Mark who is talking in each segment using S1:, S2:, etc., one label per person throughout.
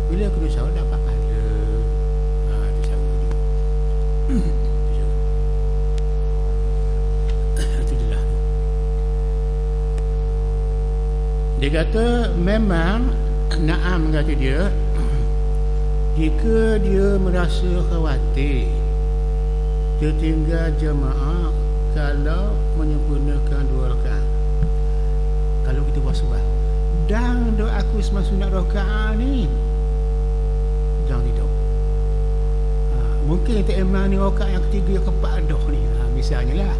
S1: Bila kedua sahur dapat pahala. Itu cara dia. Itu jelas. Dia kata memang Naam kata dia, jika dia merasa khawatir tertinggal jemaah kalau menyempurnakan 2 rakaat, kalau kita was-was dan doa aku semasa sunat rakaat ni jangan tidur. Mungkin tak emang ni rakaat yang ketiga, yang keempat dah ni, misalnya lah.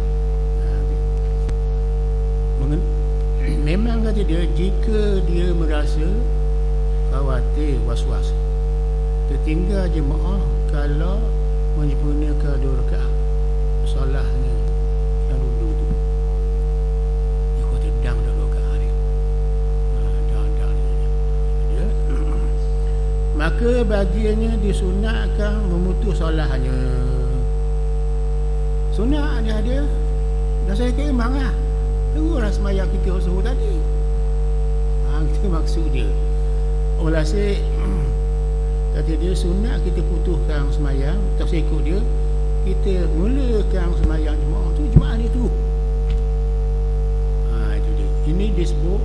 S1: Memang kata dia, jika dia merasa khawatir, was-was tertinggal jemaah kalau menyempurnakan 2 rakaat solahnya yang dulu tu, dia kata dang dah 2 rakaat ni, dang dia. Maka bagiannya disunatkan memutus solahnya. Sunat dia dah saya keimang lah, teruslah semayang kita suruh tadi. Itu maksud dia. Walhasil kata dia sunat kita putuskan semayang, tak ikut dia, kita mulakan semayang jemaah tu, jemaah ni tu. Itu dia. Ini disebut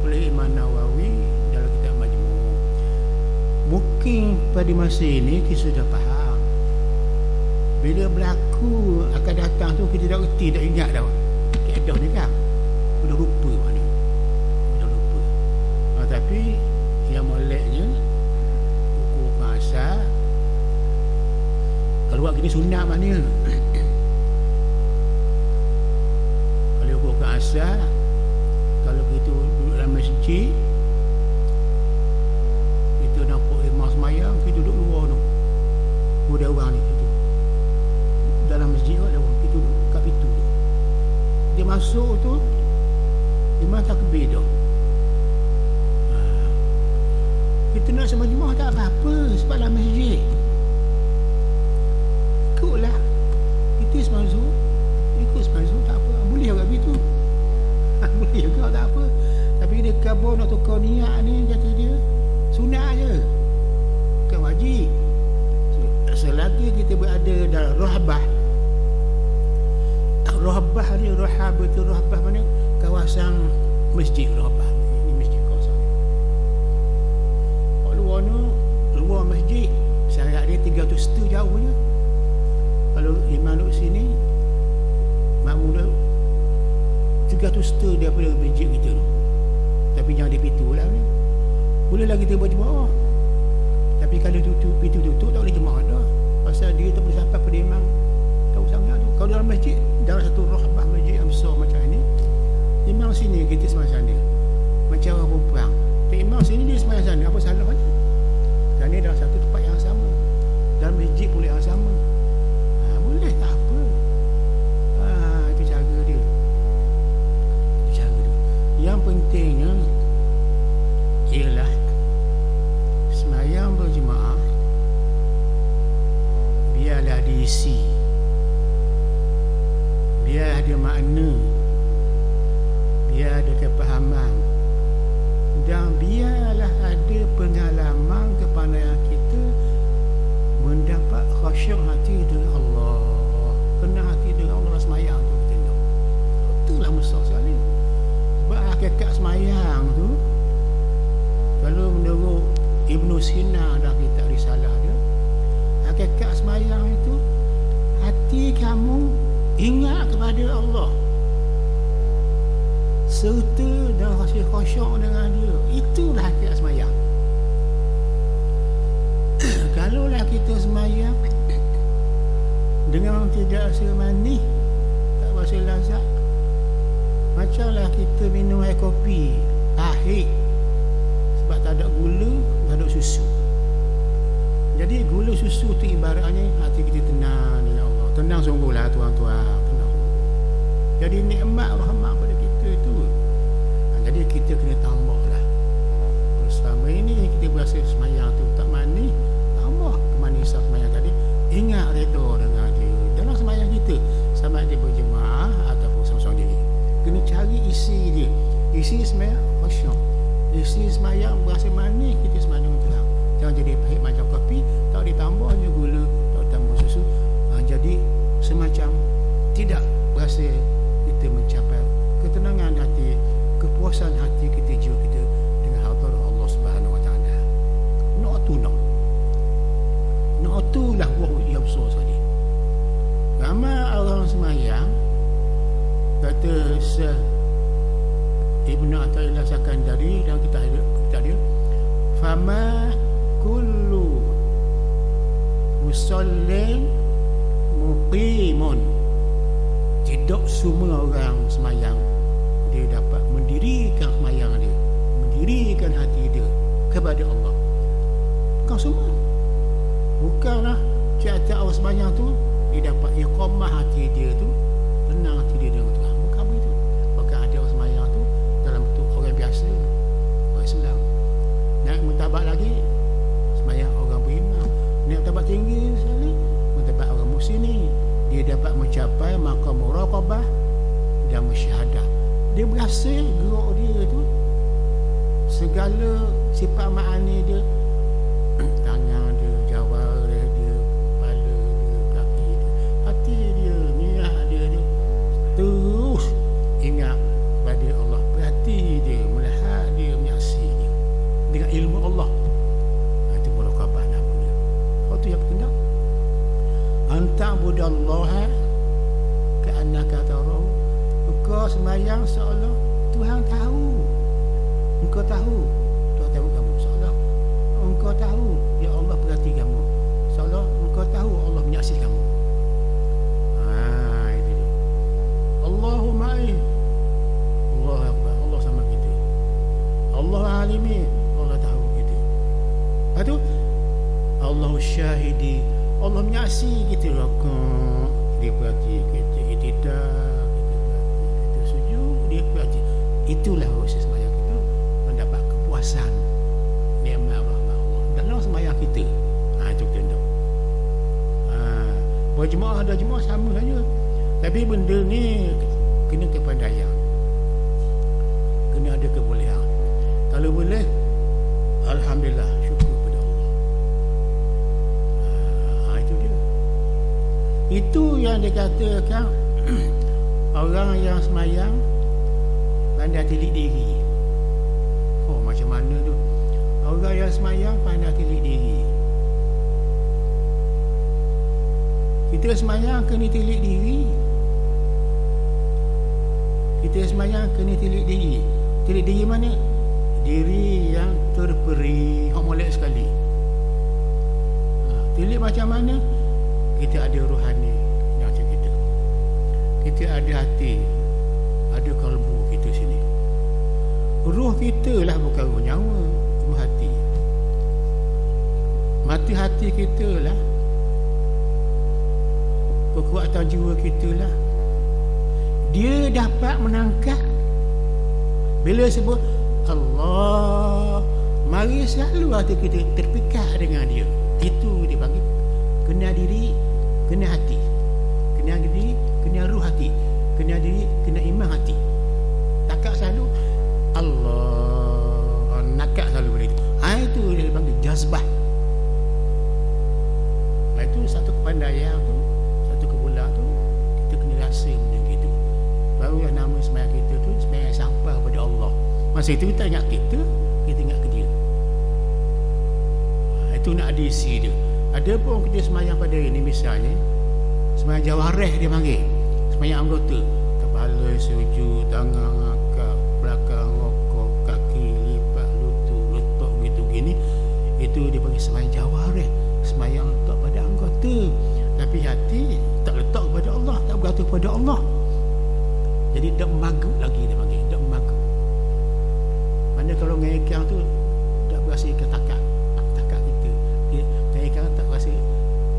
S1: oleh Imam Nawawi dalam kitab Majmu'. Mungkin pada masa ini kita sudah faham. Bila berlaku akan datang tu kita tak reti, tak ingat dah keadaan ni kan, sudah lupa mana, sudah lupa. Tapi yang moleknya hukum asal, kalau buat gini sunat mana. Kalau hukum asal, kalau kita duduk dalam masjid, kita nampak imam semayang, kita duduk luar tu, ada orang ni, kita dalam masjid ada orang, kita duduk kat pintu tu, dia masuk tu imam takbir dah. Kita nak sama jemaah tak apa-apa, sebab dalam masjid ikutlah, kita semazul, ikut semazul tak apa, boleh juga begitu. Boleh juga tak apa. Tapi dia kabur nak tukar niat ni, kata dia sunat je, bukan wajib. Selagi kita berada dalam rohbah, rohbah ni, rohbah betul, rohbah mana, kawasan masjid. Rohbah ni masjid kawasan luar ni, luar masjid syarat dia 300 meter jauh je. Kalau imam duduk sini, makmum dia 300 meter daripada masjid kita tu. Tapi jangan di pintu lah ni. Bolehlah kita buat jemaah, tapi kalau pintu tutup tak boleh jemaah dah, pasal dia tak boleh sampai pada imam tahu sangat tu. Kalau dalam masjid, dalam satu rohbah masjid yang besar macam ni, imam sini kita semasa ni macam orang berperang, imam sini dia semasa sana, apa salahnya? Kerana dalam satu tempat yang sama, dalam masjid pula yang sama. Boleh tak apa. Itu cara dia. Itu cara dia. Yang pentingnya ialah semayang berjemaah biarlah diisi, biar ada makna, biar ada kepahaman, dan biarlah ada pengalaman kepada kita mendapat khasyuk hati dengan Allah, kena hati dengan Allah semayang tu kita nak. Itulah besar sekali. Sebab hakikat semayang tu, kalau menurut Ibnu Sina dalam kitab risalah dia, hakikat semayang itu hati kamu ingat kepada Allah serta dan rasa khusyuk dengan dia. Itulah hakikat semayang. Kalaulah kita semayang dengan tidak rasa manis, tak rasa lazat, macamlah kita minum air kopi pahit sebab tak ada gula, tak ada susu. Jadi gula susu tu ibaratnya hati kita tenang dengan Allah. Tenang sungguhlah tuan-tuan, tenang. Jadi nikmat rahmat pada kita itu. Jadi kita kena tambahlah. Selama ini kita berasa semayang tu tak manis, tambah kemanisan semayang tadi. Ingat redha dengan dia dalam semayang kita, sama ada berjemaah ataupun seorang-seorang diri. Kena cari isi dia. Isi semayang khusyuk, isi semayang berasa manis, kita semayang terang. jangan jadi pahit macam kopi, tak ditambahnya gula, tak ditambah susu. Jadi semacam tidak berasa kita mencapai ketenangan hati, kepuasan hati kita, jiwa kita dengan hadirah Allah Subhanahu Wa Taala. Nak tu lah buah yang besar sekali. Ramai orang semayang kata Ibnu Athaillah Sakandari dalam kitab dia, fama kullu musallin muqimun, tidak semua orang semayang dia dapat mendirikan semayang dia, mendirikan hati dia kepada Allah. Bukan semua. Bukanlah tiap-tiap orang semayang tu dia dapat iqamah hati dia tu, tenang hati dia dengan Tuhan. Bukan begitu. Bahkan ada orang semayang tu dalam bentuk orang biasa, orang Islam. Naik martabat lagi, semayang orang beriman. Naik martabat tinggi sekali, martabat orang muslim, dia dapat mencapai maqam muraqabah dan musyahadah. Dia berasa gerak dia tu, segala sifat ma'ani dia, tangan dia, jawara dia, kepala dia, kaki dia, hati dia, niat dia terus ingat pada Allah, berhati dia, melihat dia, menyaksi dia dengan ilmu Allah. Itu muraqabah namanya. Kalau tu yang kena anta'budallaha ka'annaka tarahu. Engkau sembahyang seolah Tuhan tahu. Engkau tahu Tuhan tahu kamu, seolah engkau tahu ya Allah perhati kamu, seolah engkau tahu Allah menyaksikan kamu. Itu dia. Allahumma Allah Akbar, Allah sama kita. Allah alimi, Allah tahu kita. Lepas tu Allah syahidi, Allah menyaksi kita. Dia perhati kita, kita tidak, kita sujud, dia perhati. Itulah proses sembahyang kita, mendapat kepuasan nikmat rahmat Allah dalam sembahyang kita. Itu kita nak. Berjemaah ada jemaah sama saja. Tapi benda ni kena kepandaian, kena ada kebolehan. Kalau boleh, alhamdulillah, syukur pada Allah. Itu dia. Itu yang dikatakan orang yang semayang pandai tilik diri. Macam mana tu? Orang yang semayang pandai tilik diri. Kita semayang kena tilik diri. Kita semayang kena tilik diri. Tilik diri mana? Diri yang terperi, molek sekali. Tilik macam mana? Kita ada rohani yang macam kita. Kita ada hati, ada kalbu kita sini. Ruh kita lah, bukan ruh nyawa, ruh hati. Mati hati kita lah, kekuatan jiwa kita lah. Dia dapat menangkap bila sebut Allah, mari selalu hati kita terpikat dengan dia. Itu dia bagi kena diri, kena hati, kena diri, kena ruh hati, kena diri, kena iman hati. Takak selalu Allah, nakak selalu benda itu. Itu dia panggil jazbah. Itu satu kepandaian tu, satu kebolehan tu, kita kena rasa benda gitu. Baru yang nama sembahyang kita tu sembahyang sampai kepada Allah. Masa itu kita ingat kita ingat ke dia. Itu nak ada isi dia. Ada pun kita sembahyang pada ini, misalnya sembahyang jawareh dia panggil, sembahyang anggota, kepala sujud, tangan angkat, belakang rokok, kaki lipat, lutut letak begitu gini. Itu dia panggil sembahyang jawareh, sembahyang letak pada anggota, tapi hati tak letak kepada Allah, tak bergantung kepada Allah. Jadi tak maguk lagi dia panggil, tak maguk. Mana kalau ngekang tu tak berasa ikan takak kita. Ngekang tak berasa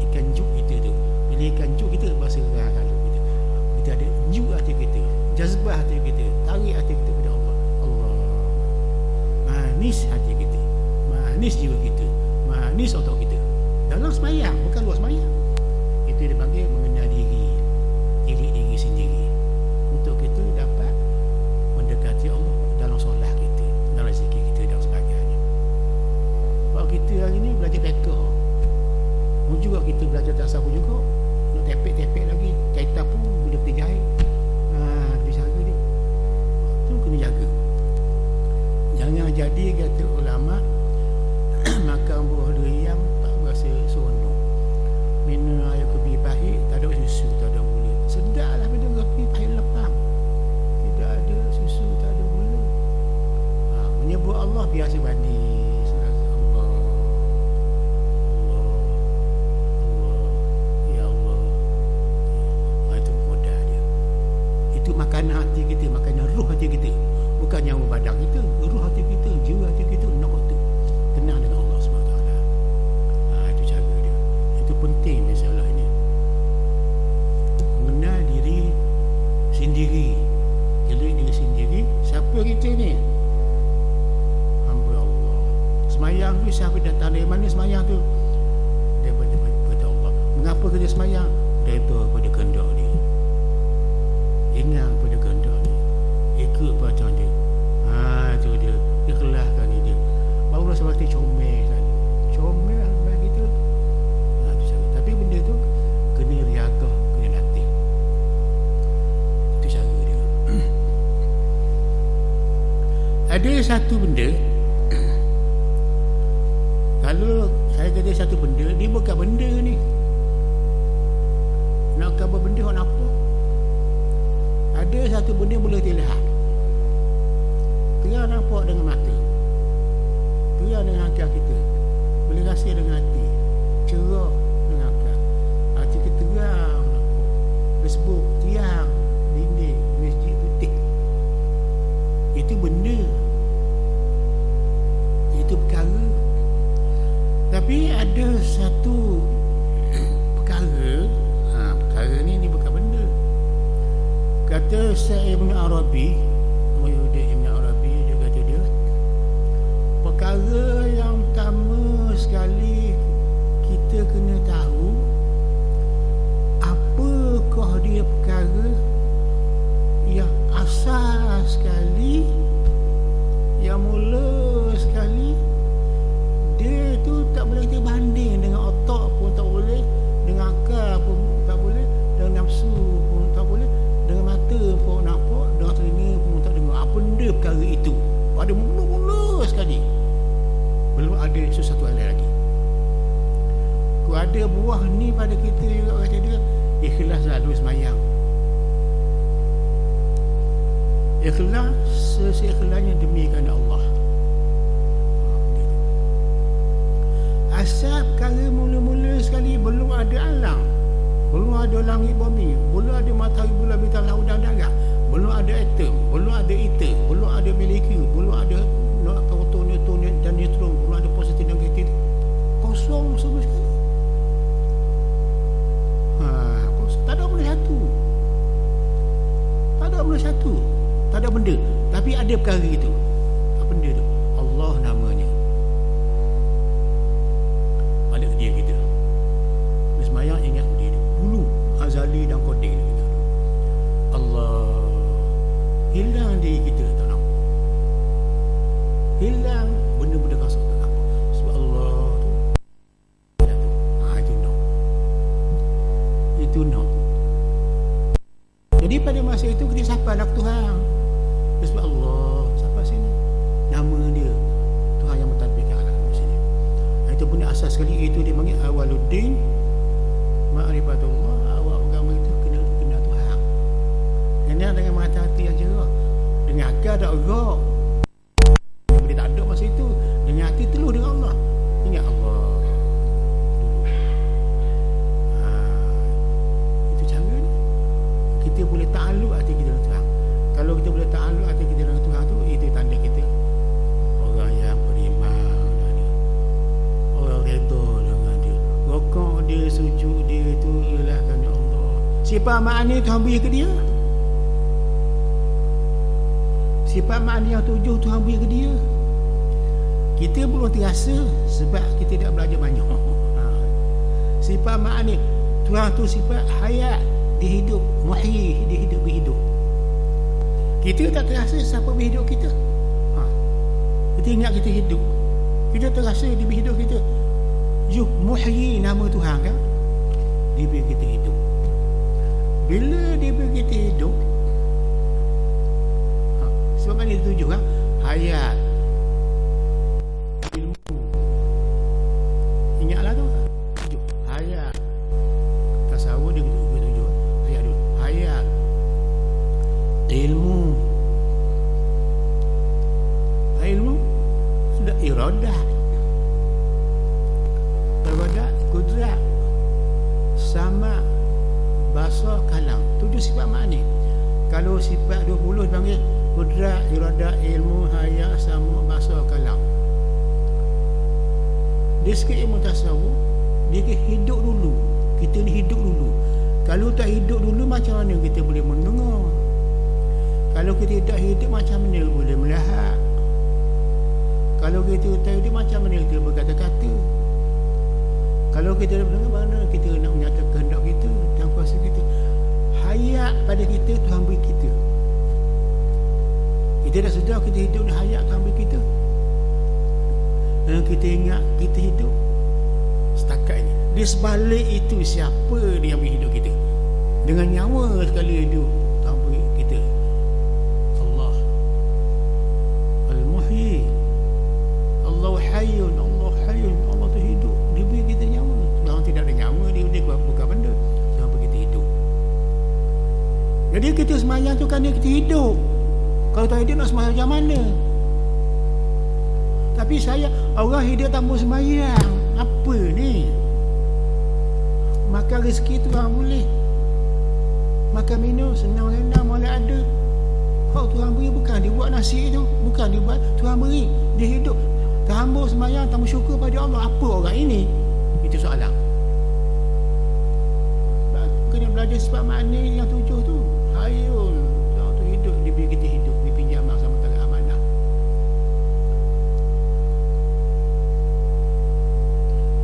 S1: ikan juk kita tu. Bila ikan juk kita berasa kalau kita. Kita ada juk hati kita, jazbah hati kita, tarik hati kita kepada Allah. Allah. Manis hati kita, manis jiwa kita, manis otak kita. Dalam sembahyang, bukan luar sembahyang. Itu dia panggil mengenal diri, diri sendiri. Untuk kita dapat mendekati Allah dalam solat kita, dalam zikir kita dan sebagainya. Kalau kita hari ini pun juga kita belajar tasawuf juga, nak tepek-tepek lagi, kaitan pun boleh kita jahit. Itu cara dia. Tu kena jaga. Jangan jadi kata ulama makan buah durian tak berasa seronok, minum air kopi pahit tak ada susu, tak ada gula. Sedaplah minum kopi pahit lepang, tidak ada susu, tak ada gula. Menyebut Allah biasa mandi. Itu makanan hati kita, makanan ruh hati kita, bukan nyawa badan kita, ruh hati kita, jiwa hati kita nak tu kenal dengan Allah SWT. Itu cara dia. Itu penting masalah ini, mengenal diri sendiri. Jadi diri sendiri, siapa kita ni? Hamba Allah. Semayang tu siapa datang dari mana semayang tu? Daripada Allah. Mengapa kita semayang? Daripada kehendak dia. Ingat pada kehendak dia, ikut bacaan dia. Itu dia, ikhlaskan dia. Barulah seperti comel tadi. Comel bagi kita. Itu cara. Tapi benda tu kena riadah, kena latih. Itu cara dia. Ada satu benda, kalau saya kata satu benda, dia bukan benda ni. Nak khabar benda orang nampak. Ada satu benda boleh dilihat, terang nampak dengan mata, terang dengan akal kita, boleh rasa dengan hati, cerah dengan akal. Hati kita terang nampak, Facebook tiang, dinding masjid putih. Itu benda, itu perkara. Tapi ada satu perkara, perkara ni bukan benda. Kata Syekh Ibn Arabi, Muhyiddin Ibn Arabi, dia kata dia, perkara yang pertama sekali kita kena tahu, apakah dia perkara yang asal sekali, yang mula sekali. Dia tu tak boleh kita banding dengan otak pun tak boleh, dengan akal pun tak boleh, dengan nafsu pun tak boleh, dengan mata pun nampak, dengan telinga pun tak dengar. Apa benda perkara itu? Ada mula-mula sekali, belum ada sesuatu hal lagi. Kalau ada buah ni pada kita juga, kata dia, ikhlas lalu semayang. Ikhlas seikhlasnya demi kerana Allah. Asal perkara mula-mula sekali, belum ada alam, belum ada langit bumi, belum ada matahari bulan bintang laut dan darat, belum ada atom, belum ada ether, belum ada molekul, belum ada proton, neutron dan neutron, belum ada positif dan negatif. Kosong semua sekali. Tak ada benda satu, tak ada benda satu, tak ada benda. Tapi ada perkara itu. Apa benda tu? Allah namanya. Pada dia kita semayang ingat dia dulu azali dan qadim kita. Allah hilang diri kita tak nampak, hilang benda-benda kasar tak nampak. Sebab Allah tu itu no, itu no. Jadi pada masa itu kita sapa nak Tuhan. Sebab Allah sapa sini nama dia Tuhan yang mentadbirkan alam sini. Itu punya asas sekali. Itu dia panggil awaluddin ma'rifatullah. Awal agama itu kena Tuhan. Kena dengan mata hati yang cerah, dengan akal tak gerak. Dia tak ada masa itu, dengan hati teluh dengan Allah. Ingat Allah dulu. Itu cara ni kita boleh ta'alluq hati kita dengan Tuhan. Kalau kita boleh ta'alluq hati kita dengan Tuhan tu, itu tanda kita orang yang beriman dengan dia, orang redha dengan dia, rokok dia, sujud dia itu ialah kerana Allah. Sifat ma'ani Tuhan beri ke dia, sifat ma'ani yang tujuh Tuhan beri ke dia. Kita belum terasa sebab kita tak belajar banyak. Sifat ma'ani Tuhan tu sifat hayat, dia hidup, muhyi, dia hidup, berhidup. Kita tak terasa siapa berhidup kita. Kita ingat kita hidup, kita terasa dia berhidup kita. Muhyi nama Tuhan kan, dia beri kita hidup. Bila dia beri kita hidup, sebab kan dia tujuh kan, hayat, ilmu. Ingatlah tu, tujuh hayat. Tasawuf dia tujuh hayat dulu. Hayat, ilmu, sudah iradah, kudrat, sama, basar, kalam. Tujuh sifat makni. Kalau sifat 20 dipanggil kudrat, iradah, ilmu, hayat, sama, basar, kalam. Dia sikit ilmu tasawuf, dia hidup dulu. Kita ni hidup dulu. Kalau tak hidup dulu, macam mana kita boleh mendengar? Kalau kita tak hidup, macam mana boleh melihat? Kalau kita tak hidup, macam mana kita berkata-kata? Kalau kita dah mendengar, mana kita nak menyatakan kehendak kita dan kuasa kita? Hayat pada kita, Tuhan beri kita. Kita dah sedar kita hidup ni, hayat Tuhan beri kita. Dan kita ingat kita hidup setakat ini. Di sebalik itu, siapa dia yang beri hidup kita? Dengan nyawa sekali hidup Tuhan beri kita. Allah Al-Muhyi, Allah Hayyun, Allah tu hidup. Dia beri kita nyawa. Kalau tidak ada nyawa, dia bukan benda. Dia beri kita hidup. Jadi kita semayang tu kerana kita hidup. Kalau tak hidup, nak semayang macam mana? Tapi orang hidup tanpa semayang, apa ni? Makan rezeki tu orang boleh, makan minum senang-senang boleh ada. Hak Tuhan beri, bukan dia buat nasi tu, bukan dia buat, Tuhan beri. Dia hidup tanpa semayang, tanpa syukur pada Allah. Apa orang ini? Itu soalan. Kena belajar sifat makni yang tujuh tu. Hayul, orang tu hidup, dia beri kita hidup, dia pinjam sama tak amanah.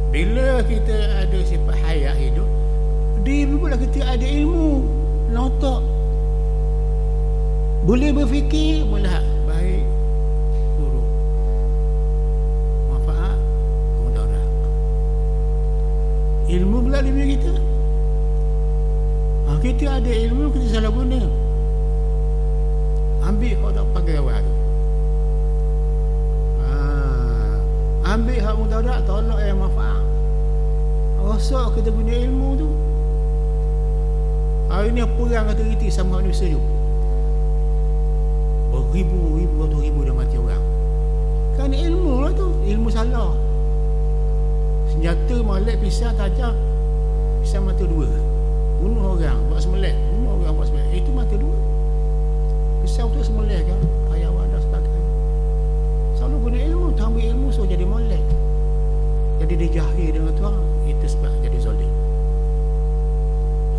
S1: Bila kita ada sifat hayat hidup, dia pula kita ada ilmu, otak, boleh berfikir, boleh baik, buruk, manfaat, mudarat. Ilmu pula di diri kita. Kita ada ilmu, kita salah guna. Ambil hak tak pakai awal tu. Ambil hak mudarat, tolak yang manfaat. Rasa kita guna ilmu tu. Hari ni perang kata riti sama manusia tu. Beribu-ribu, ratus ribu dah mati orang. Kan ilmu lah tu. Ilmu salah. Senjata, molek, pisau, tajam. Pisau mata dua. Bunuh orang, buat semelih. Bunuh orang, buat semelih. Itu mata dua. Pisau tu semelih kan. Ayah wadah sebagainya. Selalu guna ilmu. Tambah ilmu, so jadi molek. Jadi dia jahil dengan Tuhan. Itu sebab jadi zalim.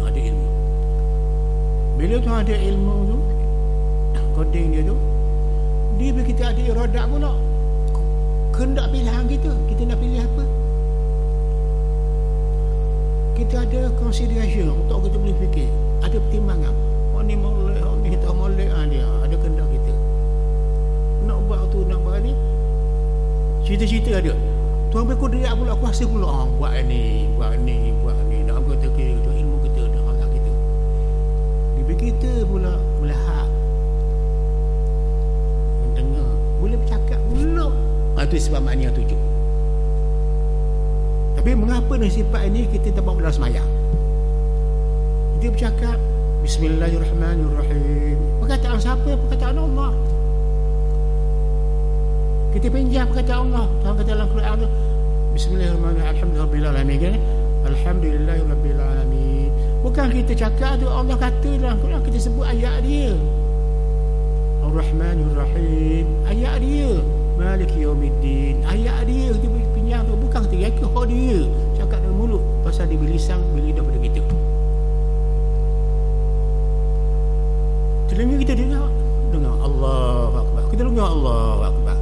S1: Ada ilmu. Bila Tuhan ada ilmu tu, koding dia tu, dia bagi kita ada iradat pula. Kehendak pilihan kita. Kita nak pilih apa? Kita ada consideration untuk kita boleh fikir. Ada pertimbangan. Orang ni molek, orang ni tak molek, dia ada kehendak kita. Nak buat tu, nak buat ni. Cita-cita ada. Tuhan beri kudrat pula, kuasa pula. Buat ni. Dalam kata kita, ilmu kita, dalam akal kita. Dia beri kita pula melihat, mendengar, boleh bercakap pula. Itu sebab makna yang tujuh. Tapi mengapa dengan sifat ini kita tak bawa dalam semayang? Dia bercakap Bismillahirrahmanirrahim. Perkataan siapa? Perkataan Allah. Kita pinjam perkataan Allah. Tuhan kata dalam Quran tu Bismillahirrahmanirrahim. Alhamdulillahirrahmanirrahim. Alhamdulillahirrahmanirrahim. Bukan kita cakap tu, Allah kata dalam Quran, kita sebut ayat dia. Ar-Rahmanirrahim. Ayat dia. Malik Yawmiddin. Ayat dia kita pinjam tu. Bukan kita reka hak dia cakap dalam mulut. Pasal dia bilisan, bila daripada kita. Telinga kita dengar Allahu Akbar. Kita dengar Allahu Akbar.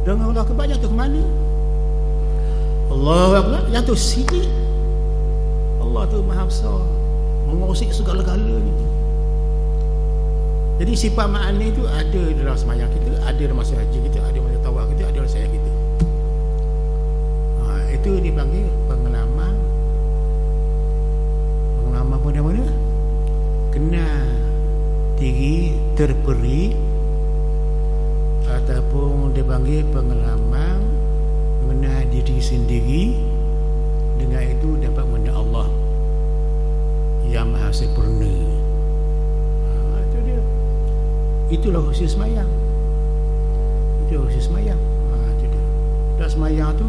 S1: Dengar Allahu Akbar jatuh ke mana? Allahu Akbar jatuh sini. Allah tu Maha Besar, menguasai segala-galanya. Jadi sifat makna itu ada dalam semayang kita, ada dalam masa haji kita, ada dalam masa tawaf kita, ada dalam sayang kita. Itu itu dipanggil pengalaman. Pengalaman pada mana? Kenal diri terperi, ataupun dipanggil pengalaman mengenal diri sendiri. Dengan itu dapat mengenal Allah yang maha sempurna. Itu dia. Itulah usia semayang. Itu usia semayang. Itu dia. Tak semayang tu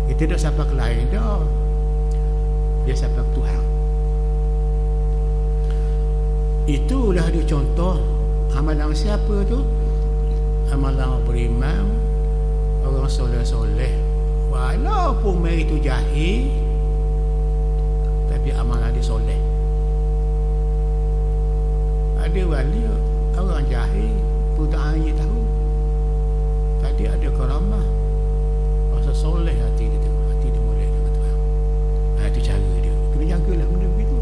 S1: kita tak sapa ke lain dah. Dia sapa ke Tuhan. Itulah dia contoh amalan siapa tu? Amalan beriman, orang soleh-soleh. Walaupun mereka itu jahil, tapi amalan dia soleh. Ada wali orang jahil pun tak hanya tahu. Tadi ada karamah, rasa soleh hati dia, hati dia mulai dengan Tuhan. Itu cara dia. Kena jagalah benda begitu.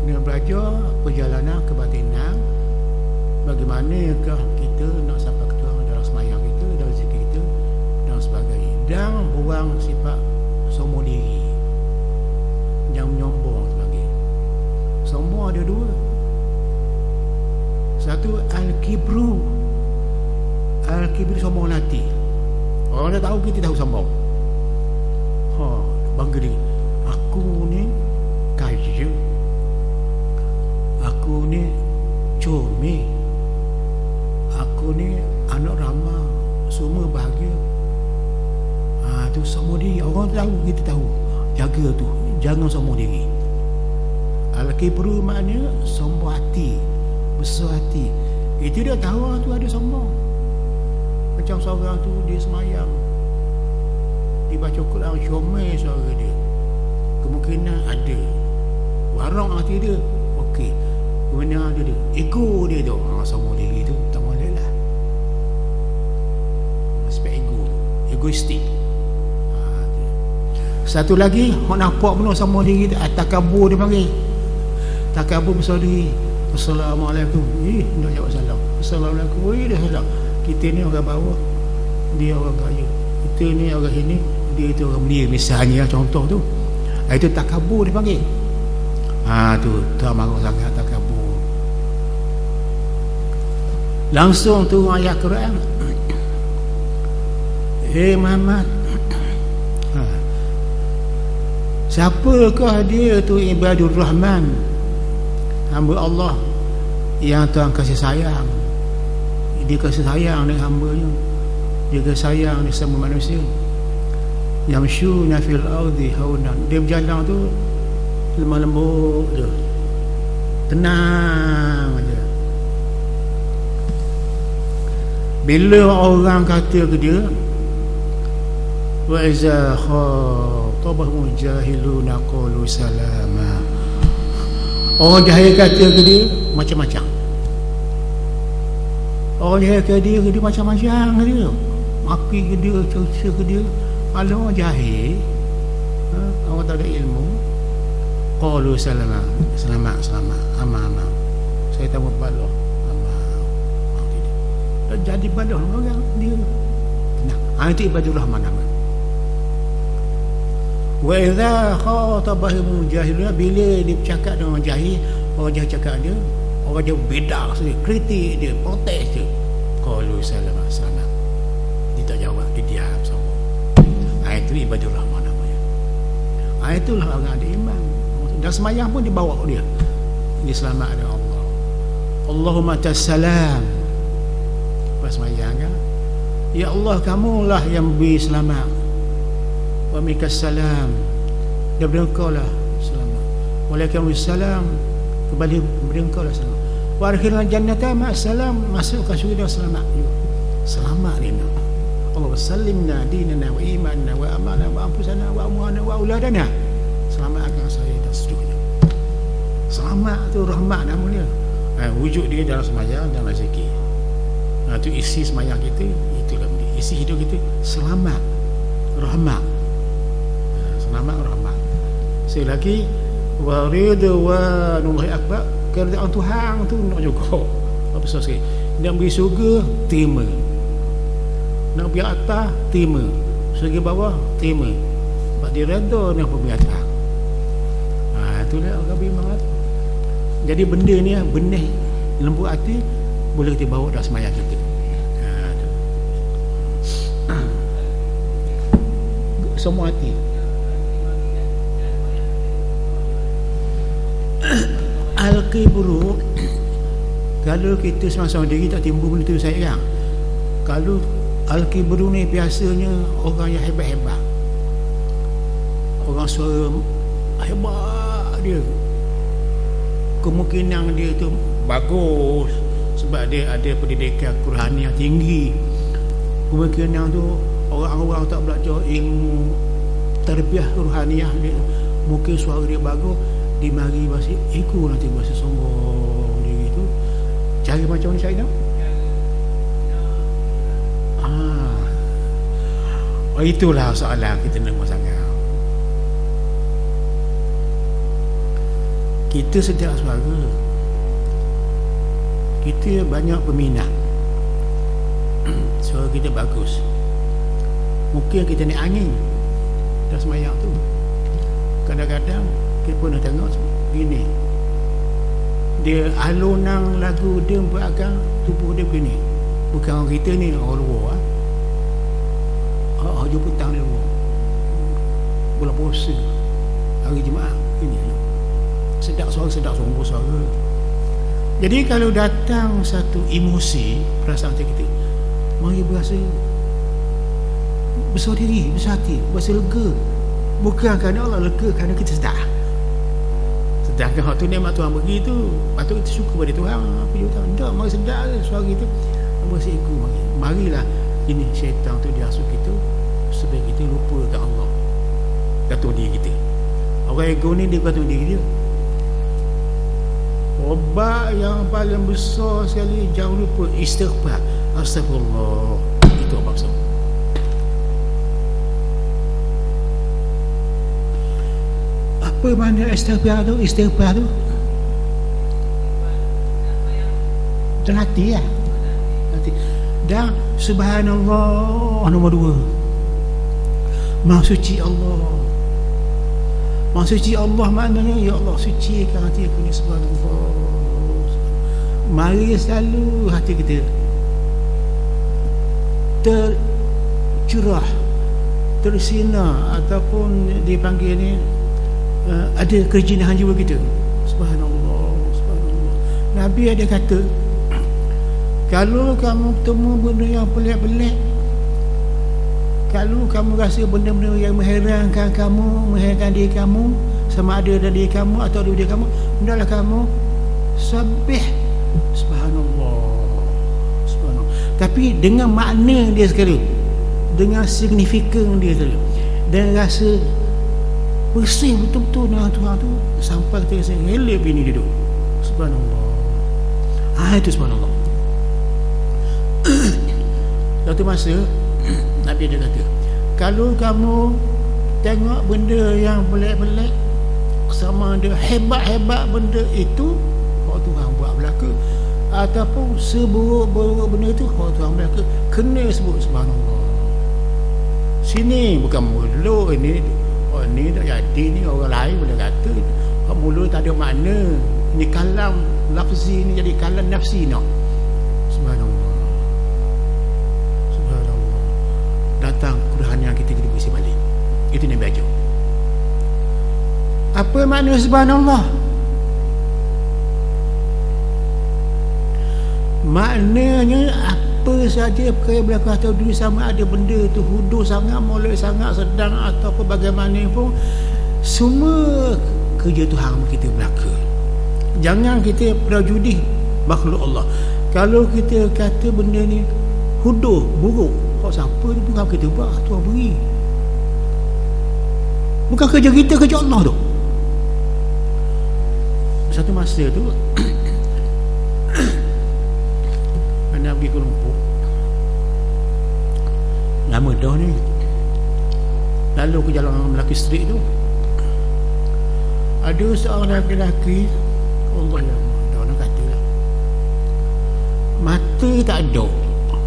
S1: Kena belajar perjalanan kebatinan. Bagaimanakah kita nak sampai ke Tuhan dalam semayang kita, dalam zikir kita dan sebagainya. Dan buang sifat sombong diri yang menyombong sebagainya. Sombong ada dua. Satu al-kibru. Al-kibru sombong hati. Orang dah tahu, kita tahu sombong. Bangga diri. Aku ni kaya. Aku ni comel. Aku ni anak ramah. Semua bahagia. Tu sombong diri. Orang tahu, kita tahu. Jaga tu. Jangan sombong diri. Al-kibru maknanya sombong hati, besar hati. Itu dia tahu orang tu ada sombong. Macam seorang tu dia semayang, dia baca Quran, comel suara dia, kemungkinan ada warang hati dia. Okey, kemudian ada dia ego dia tu, sombong diri tu tak boleh lah. Aspek ego, egoistik. Satu lagi, orang nampak penuh sombong diri tu, takabur dia panggil. Takabur besar diri. Assalamualaikum. Nak jawab salam. Assalamualaikum. Dah salam. Kita ni orang bawah, dia orang kaya. Kita ni orang sini, dia itu orang mulia. Misalnya contoh tu. Itu takabur dia panggil. Tu tak marah sangat takabur. Langsung tu ayat Quran. Muhammad, siapakah dia tu ibadur Rahman, hamba Allah yang Tuhan kasih sayang. Dia kasih sayang dengan hambanya. Dia kasih sayang dengan semua manusia. Yamshuna fil ardi haunan. Dia berjalan tu lemah lembut je, tenang aja. Bila orang kata ke dia, wa iza khatabahum jahiluna qalu salama. Orang jahil kata ke dia macam-macam. Orang jahil kata dia macam-macam ke dia. Maki ke dia, cerca ke dia. Kalau orang jahil, orang tak ada ilmu, qalu salama. Selamat, selamat, aman. Saya tak mau balah. Dan jadi balah orang dia. Nah, itu ibadur Rahman nama. Wa idza khatabahum jahiluna, bila dia bercakap dengan orang jahil, orang jahil cakap dia, orang jahil bedak sekali, kritik dia, protes dia. Qalu salama, selamat. Dia tak jawab, dia diam sama. Itu ibadur Rahman namanya. Itulah orang ada iman. Dan semayang pun dibawa dia. Dia selamat dengan Allah. Allahumma tassalam. Pas semayang kan, ya Allah, kamulah yang beri selamat. Wa minkas salam. Daripada engkau lah selamat. Waalaikumsalam. Kembali daripada engkau lah selamat. Wa akhirna jannata ma'assalam. Masukkan syurga selamat juga. Selamat ni nak. Allah sallimna dinana wa imanna wa amalna wa anfusana wa amwalana wa auladana. Selamatkan saya dan seterusnya. Selamat tu rahmat nama dia. Wujud dia dalam semayang, dalam zikir. Itu isi semayang kita, itulah dia. Isi hidup kita selamat, rahmat. Selamat, rahmat. Sekali lagi, wa ridwanullahi akbar. Keridaan Tuhan tu nak juga. Apa sekali? Nak beri syurga, terima. Nak beri atas, terima. Segi bawah, terima. sebab dia redha dengan pembiaraan. Itulah orang bimbang. Jadi benda ni benih lembut hati boleh kita bawa dalam sembahyang kita. Semua hati. Al-kibru, kalau kita semasa diri tak timbul benda tu sayang. Kalau al-kibru ni biasanya orang yang hebat-hebat, orang suara hebat dia, kemungkinan dia tu bagus sebab dia ada pendidikan Qur'an yang tinggi. Kemungkinan tu orang-orang tak belajar ilmu tarbiyah rohaniah dia, mungkin suara dia bagus, dia mari masih ego nanti masih sombong dia gitu. Cara macam ni saya tahu. Itulah soalan kita nak masalah. Kita sedap suara, kita banyak peminat, suara kita bagus. Mungkin kita naik angin dah semayang tu. Kadang-kadang kita pernah tengok begini, dia alunan lagu dia beragam tubuh dia begini. Bukan orang kita ni, orang luar. Hujung petang dia luar, bulan puasa, hari Jumaat ini sedap suara, sedap sombong suara. Jadi kalau datang satu emosi perasaan kita, mari berasa besar diri, besar hati, berasa lega. Bukan kerana Allah lega, kerana kita sedar. Sedangkan waktu nikmat Tuhan bagi tu, patut kita syukur pada Tuhan. Apa juga tak, mari sedar suara kita, berasa ego. Marilah ini syaitan tu dia asuh kita supaya kita lupakan Allah, gantung diri kita. Orang ego ni dia gantung diri dia. Obat yang paling besar sekali, jangan lupa istighfar. Astagfirullah, itu obat besar. Apa makna istighfar tu? Istighfar tu terhati lah, dan subhanallah nombor 2, Maha suci Allah. Maha suci Allah maknanya, ya Allah sucikan hati aku ni, subhanallah. Mari selalu hati kita tercurah, tersinar, ataupun dipanggil ni ada kejinahan jiwa kita. Subhanallah, subhanallah. Nabi ada kata, kalau kamu bertemu benda yang pelik-pelik, kalau kamu rasa benda-benda yang mengherankan kamu, mengherankan diri kamu, sama ada dalam diri kamu atau di diri kamu, hendaklah kamu sabih subhanallah, subhanallah. Tapi dengan makna dia sekali, dengan signifikan dia sekali, dan rasa bersih betul-betul dengan Tuhan tu, sampai kita rasa relate bini dia tu. Subhanallah. Itu subhanallah. Suatu masa Nabi dia kata, kalau kamu tengok benda yang pelik-pelik, sama ada hebat-hebat benda itu, kalau Tuhan buat belaka, ataupun seburuk-buruk benda itu, kalau Tuhan belaka, kena sebut subhanallah. Sini bukan mulut ini, oh ni tak jadi, ni orang lain boleh kata mulut tak ada makna, ni kalam lafzi ni jadi kalam nafsi nak. Subhanallah, subhanallah. Datang Quran yang kita kena bersih balik. Itu Nabi ajar. Apa makna subhanallah? Maknanya apa saja perkara yang berlaku atau dulu, sama ada benda tu hudu sangat, molek sangat, sedang ataupun bagaimanapun, semua kerja Tuhan kita berlaku. Jangan kita prajudih makhluk Allah. Kalau kita kata benda ni hudu, buruk, kau siapa ni Tuhan kita buat, Tuhan beri. Bukan kerja kita, kerja Allah tu. Satu masa tu anak pergi Kuala Lumpur, lama dah ni, lalu ke jalan Melaka Street tu, ada seorang lelaki, Allah ya, dah orang kata lah, mata tak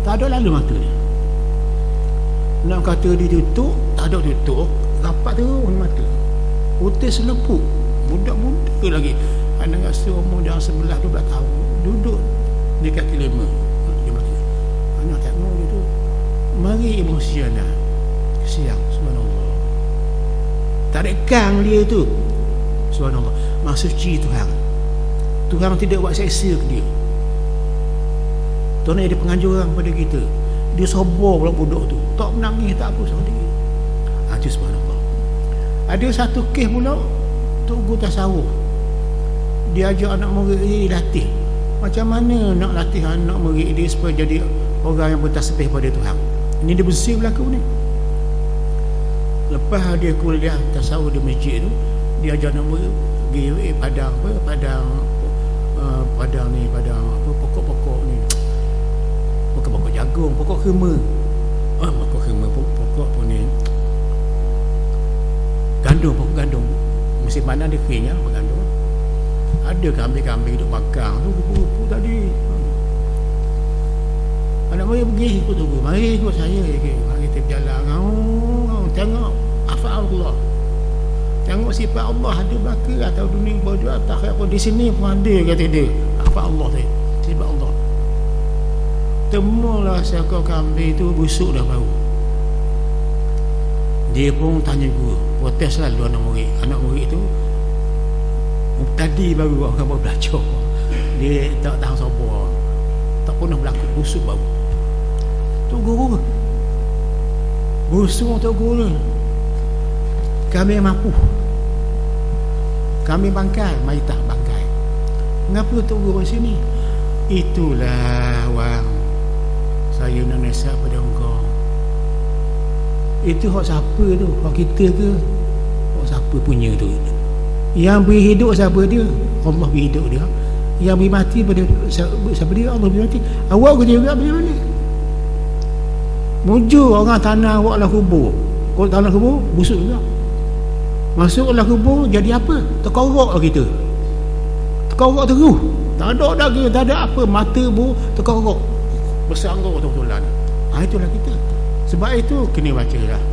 S1: ada lalu mata dia. Nak kata dia tutup, tak ada tutup, rapat terus mata. Putih selepuk, budak-budak lagi. Anak rasa umur dah 11-12 tahun, duduk di kaki lima. Dia mati. Anak tengok dia tu, mari emosi anak. Kesian, subhanallah. Tarikkan dia tu, subhanallah. Maksud suci Tuhan. Tuhan tidak buat seksa ke dia. Tuhan ada penganjuran pada kita. Dia sabar pula budak tu, tak menangis, tak apa sama dia. Itu subhanallah. Ada satu kes pula, Tok Guru tasawuf. Dia ajak anak murid dia latih. Macam mana nak latih anak murid dia supaya jadi orang yang bertasbih pada Tuhan. Ini dia bersih berlaku ni. Lepas dia kuliah tasawuf di masjid tu, dia ajak anak murid pergi padang apa, padang ni, padang apa, pokok-pokok ni, pokok jagung, pokok khema. Pokok khema, pokok pun ni gandum, pokok gandum. Musim panas dia kering apa gandum. Ada kambing-kambing duduk bakar tu, kupu-kupu tadi. Anak mari pergi ikut tu, mari ikut saya. Mari kita berjalan. Tengok afal Allah. Tengok sifat Allah ada belaka atau dunia bodoh atau apa di sini pun ada kata dia. Afal Allah tu, sifat Allah. Temulah seekor kambing tu busuk dah bau. Dia pun tanya guru, protes lah dua anak murid tu. Tadi baru orang baru belajar. Dia tak tahan sabar, tak pernah berlaku busuk bau. Tu guru busuk tu guru. Kami mampu, kami bangkai, mayitah bangkai. Mengapa tu guru sini? Itulah wang, saya nak nasihat pada engkau. Itu hak siapa tu? Hak kita ke? Hak siapa punya tu? Yang beri hidup siapa dia? Allah beri hidup dia. Yang beri mati pada siapa dia? Allah beri mati. Awak ke juga beri mana? Mujur orang tanah awak lah kubur. Kalau tanah kubur, busuk juga. Masuklah kubur, jadi apa? Terkorok lah kita. Terkorok terus. Tak ada daging, tak ada apa. Mata bu, terkorok. Bersanggur betul-betulan. Itulah kita. Sebab itu kena baca lah.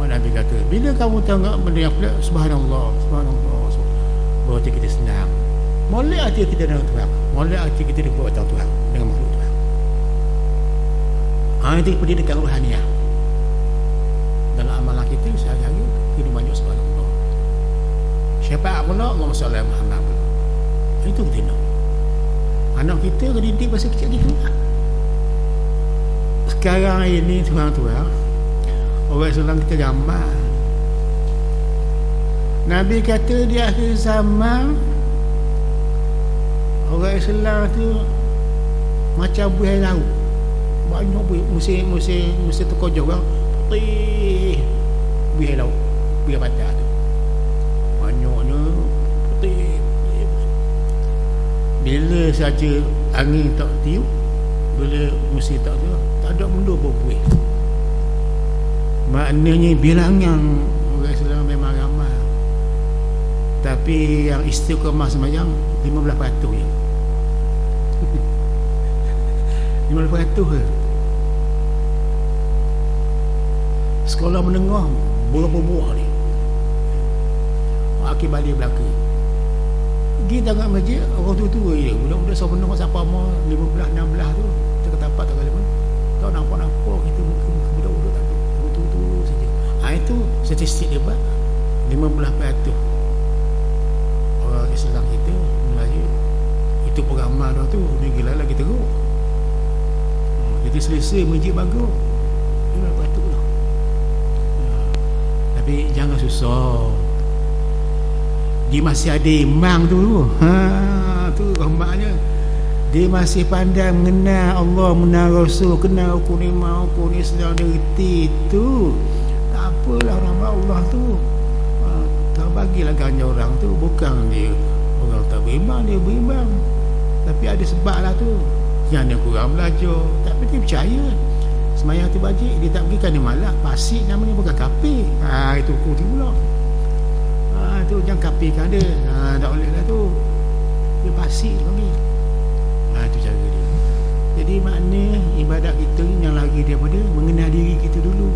S1: Nabi kata, bila kamu tengok benda yang pelik, subhanallah, subhanallah, berarti kita senang. Molek hati kita dengan Tuhan, molek hati kita dengan kuasa Tuhan, dengan makhluk Tuhan. Itu pendidikan rohaniah. Dalam amalan kita sehari-hari kena banyak subhanallah. Syafaat pula Allahumma salli ala Muhammad. Itu kita nak. Anak kita kena didik masa kecil gitu. Sekarang ini tuan-tuan, orang Islam kita gambar. Nabi kata di akhir zaman orang Islam tu macam buih laut. Banyak buih, musim terkojok kan. Putih buih laut, buih patah tu. Banyaknya putih. Bila saja angin tak tiup, bila musim tak tiup, tak ada benda berbuih. Maknanya bilangan orang Islam memang ramai, tapi yang istiqamah sembahyang 15% je. 15% je. Sekolah menengah berapa buah ni? Akhir balik belakang. Pergi tengok masjid, orang tua-tua je. Budak-budak sebenarnya siapa mau 15, 16 tu. Kita kata apa tak kali mana. Tak nampak-nampak kita muka-muka budak-budak tak ada. Tu saja. Itu statistik dia buat 15% orang Islam kita Melayu itu peramal dah tu. Dia gila lagi teruk. Kita selesai masjid bagus 15% lah. Tapi jangan susah. Dia masih ada imam tu. Tu rahmatnya. Dia masih pandai mengenal Allah, mengenal Rasul, kenal hukum iman, hukum Islam, dia reti tu. Tak apalah rahmat Allah tu. Tak bagilah ganja orang tu. Bukan dia orang tak beriman, dia beriman. Tapi ada sebab lah tu. Yang dia kurang belajar. Tapi dia percaya. Semayang tu bajik, dia tak pergi kerana malah. Pasik namanya bukan kafir. Itu hukum tu pula. Tu jangan kafirkan dia. Tak boleh lah tu. Dia pasik lagi. Itu cara dia. Jadi makna ibadat kita yang lagi daripada mengenal diri kita dulu.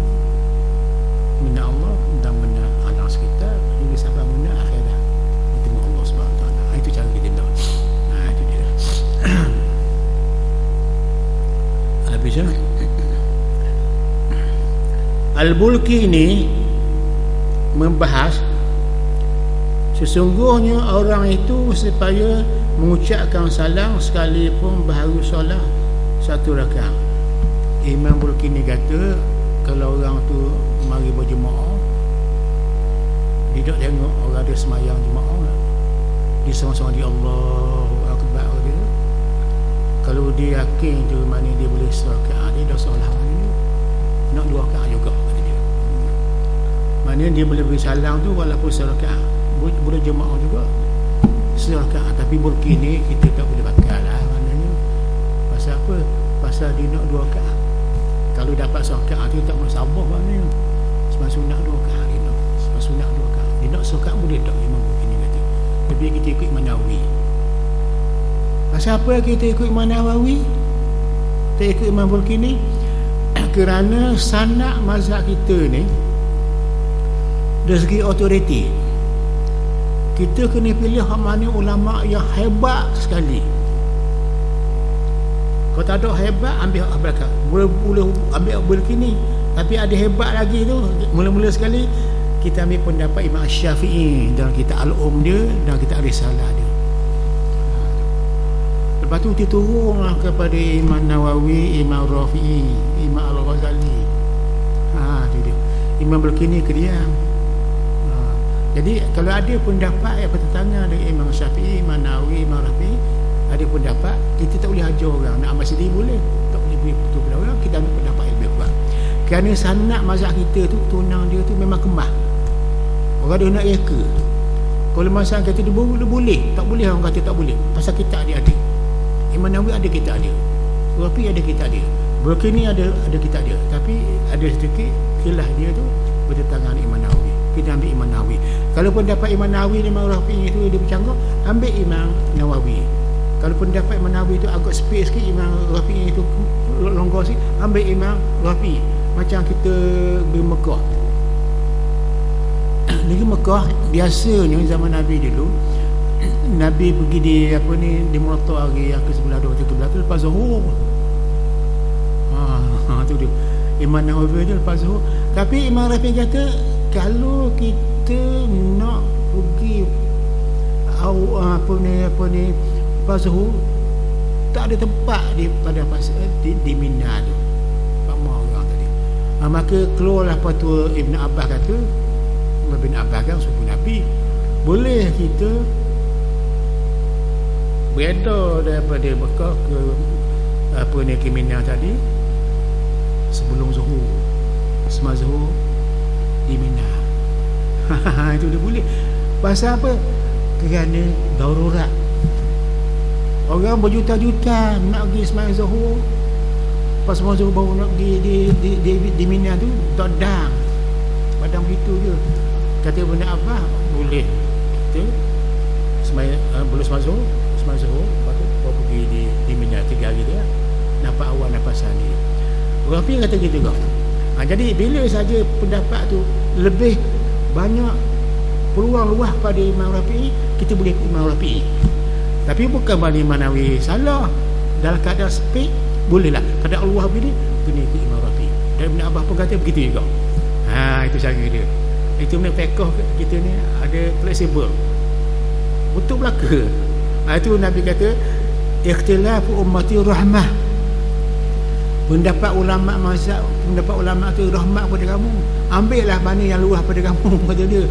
S1: mengenal Allah dan mengenal alam sekitar hingga sampai mengenal akhirat bertemu Allah Subhanahu Wa Taala. Itu cara kita nak. Itu dia. Habis ya. Al-Bulki ini membahas sesungguhnya orang itu supaya mengucapkan salam sekalipun baru solat satu rakaat. Imam Bulki ni kata kalau orang tu mari berjemaah, dia tak tengok orang dia semayang jemaah, dia sama-sama dia Allahu Akbar dia. Kalau dia yakin tu mana dia boleh serakaat, dia dah solat ni nak 2 rakaat juga kata dia. Maknanya dia boleh beri salam tu walaupun serakaat, boleh jemaah juga serakaat. Tapi Bulki ni kita tak boleh bakal lah. Maknanya pasal apa? Pasal dia nak 2 rakaat. Kalau dapat serakaat dia tak boleh sabar. Maknanya sebab sunat 2 rakaat dia nak. Sebab sunat 2 rakaat dia nak serakaat boleh tak Imam Bulki ni kata. Tapi kita ikut Imam Nawawi. Pasal apa kita ikut Imam Nawawi? Kita ikut Imam Bulki ni kerana sanad mazhab kita ni dari segi otoriti kita kena pilih mana ulama yang hebat sekali. Kalau tak ada hebat, ambil belakang. Boleh ambil Bulki ni, tapi ada hebat lagi tu, mula-mula sekali kita ambil pendapat Imam Syafi'i dalam kitab Al-Um dia dan kitab Risalah dia. Lepas tu dia turunlah kepada Imam Nawawi, Imam Rafi'i, Imam Al-Ghazali. Tu dia. Imam Bulki ni kediam. Jadi kalau ada pendapat yang bertentangan dengan Imam Syafi'i, Imam Nawawi, Imam Rafi'i, ada pendapat, kita tak boleh ajar orang. Nak amal sendiri boleh, tak boleh beri betul pada orang. Kita ambil pendapat yang lebih kuat. Kerana sanad mazhab kita tu, tunang dia tu memang kemah. Orang dia nak reka. Kalau masa kata dia boleh, tak boleh orang kata tak boleh. Pasal kita ada. Imam Nawawi ada kitab dia, Rafi ada kitab dia, Bulki ni ada kitab dia. Tapi ada sedikit khilaf dia tu bertentangan Imam Nawawi. Kita ambil Imam Nawawi. Kalau pendapat Imam Nawawi dan Imam Rafi itu dia bercanggah, ambil Imam Nawawi. Kalau pendapat Imam Nawawi itu agak space sikit, Imam Rafi itu longgar sikit, ambil Imam Rafi. Macam kita di Mekah. Negeri Mekah biasanya zaman Nabi dulu, Nabi pergi di motor hari yang ke-11, 12, 13 tu lepas Zuhur. Tu dia. Imam Nawawi dia lepas Zuhur. Tapi Imam Rafi kata kalau kita nak pergi lepas Zuhur, tak ada tempat di Mina tu. Ramai orang tadi. Maka keluarlah Fatwa Ibn Abbas kata, Ibn Abbas kan suku Nabi, boleh kita beredar daripada Mekah ke Mina tadi sebelum Zuhur, sembah Zuhur di Mina. Itu dia boleh. Pasal apa? Kerana darurat. Orang berjuta-juta nak pergi sembah Zuhur, pas sembah Zuhur baru nak pergi di Mina tu, tak dang. Padang begitu je. Kata Ibn Abbas boleh kita boleh sembah Zuhur, lepas tu baru pergi di Mina 3 hari dia, nampak awal nampasan dia. Rafi kata gitu juga. Jadi bila saja pendapat tu lebih banyak peluang luas pada Imam Rafi'i, kita boleh ikut Imam Rafi'i. Tapi bukan mana Imam Nawawi salah. Dalam keadaan speak bolehlah. Keadaan luas bila kena ikut Imam Rafi'i. Dan Ibn Abbas pun kata begitu juga. Itu cara dia. Itu mana fiqh kita ni ada fleksibel. Betul belaka. Itu Nabi kata ikhtilafu ummati rahmah. Pendapat ulama mazhab, pendapat ulama tu rahmat pada kamu. Ambillah mana yang luas pada kamu kata dia.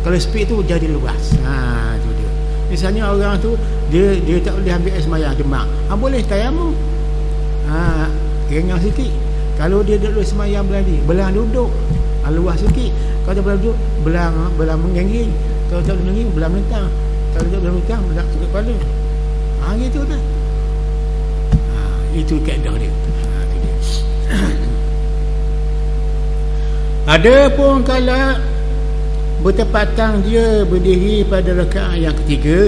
S1: Kalau speed tu jadi luas. Itu dia. Misalnya orang tu dia tak boleh ambil air sembahyang Demak. Boleh tayamum. Ringan sikit. Kalau dia duduk sembahyang belah duduk, luas sikit. Kalau tak boleh duduk, belah menggenging. Kalau tak boleh menggenging, belah melentang. Kalau tak boleh melentang, belah tukar kepala. Gitu tu. Itu kaedah dia. Ada pun kalau bertepatan dia berdiri pada rakaat yang ketiga,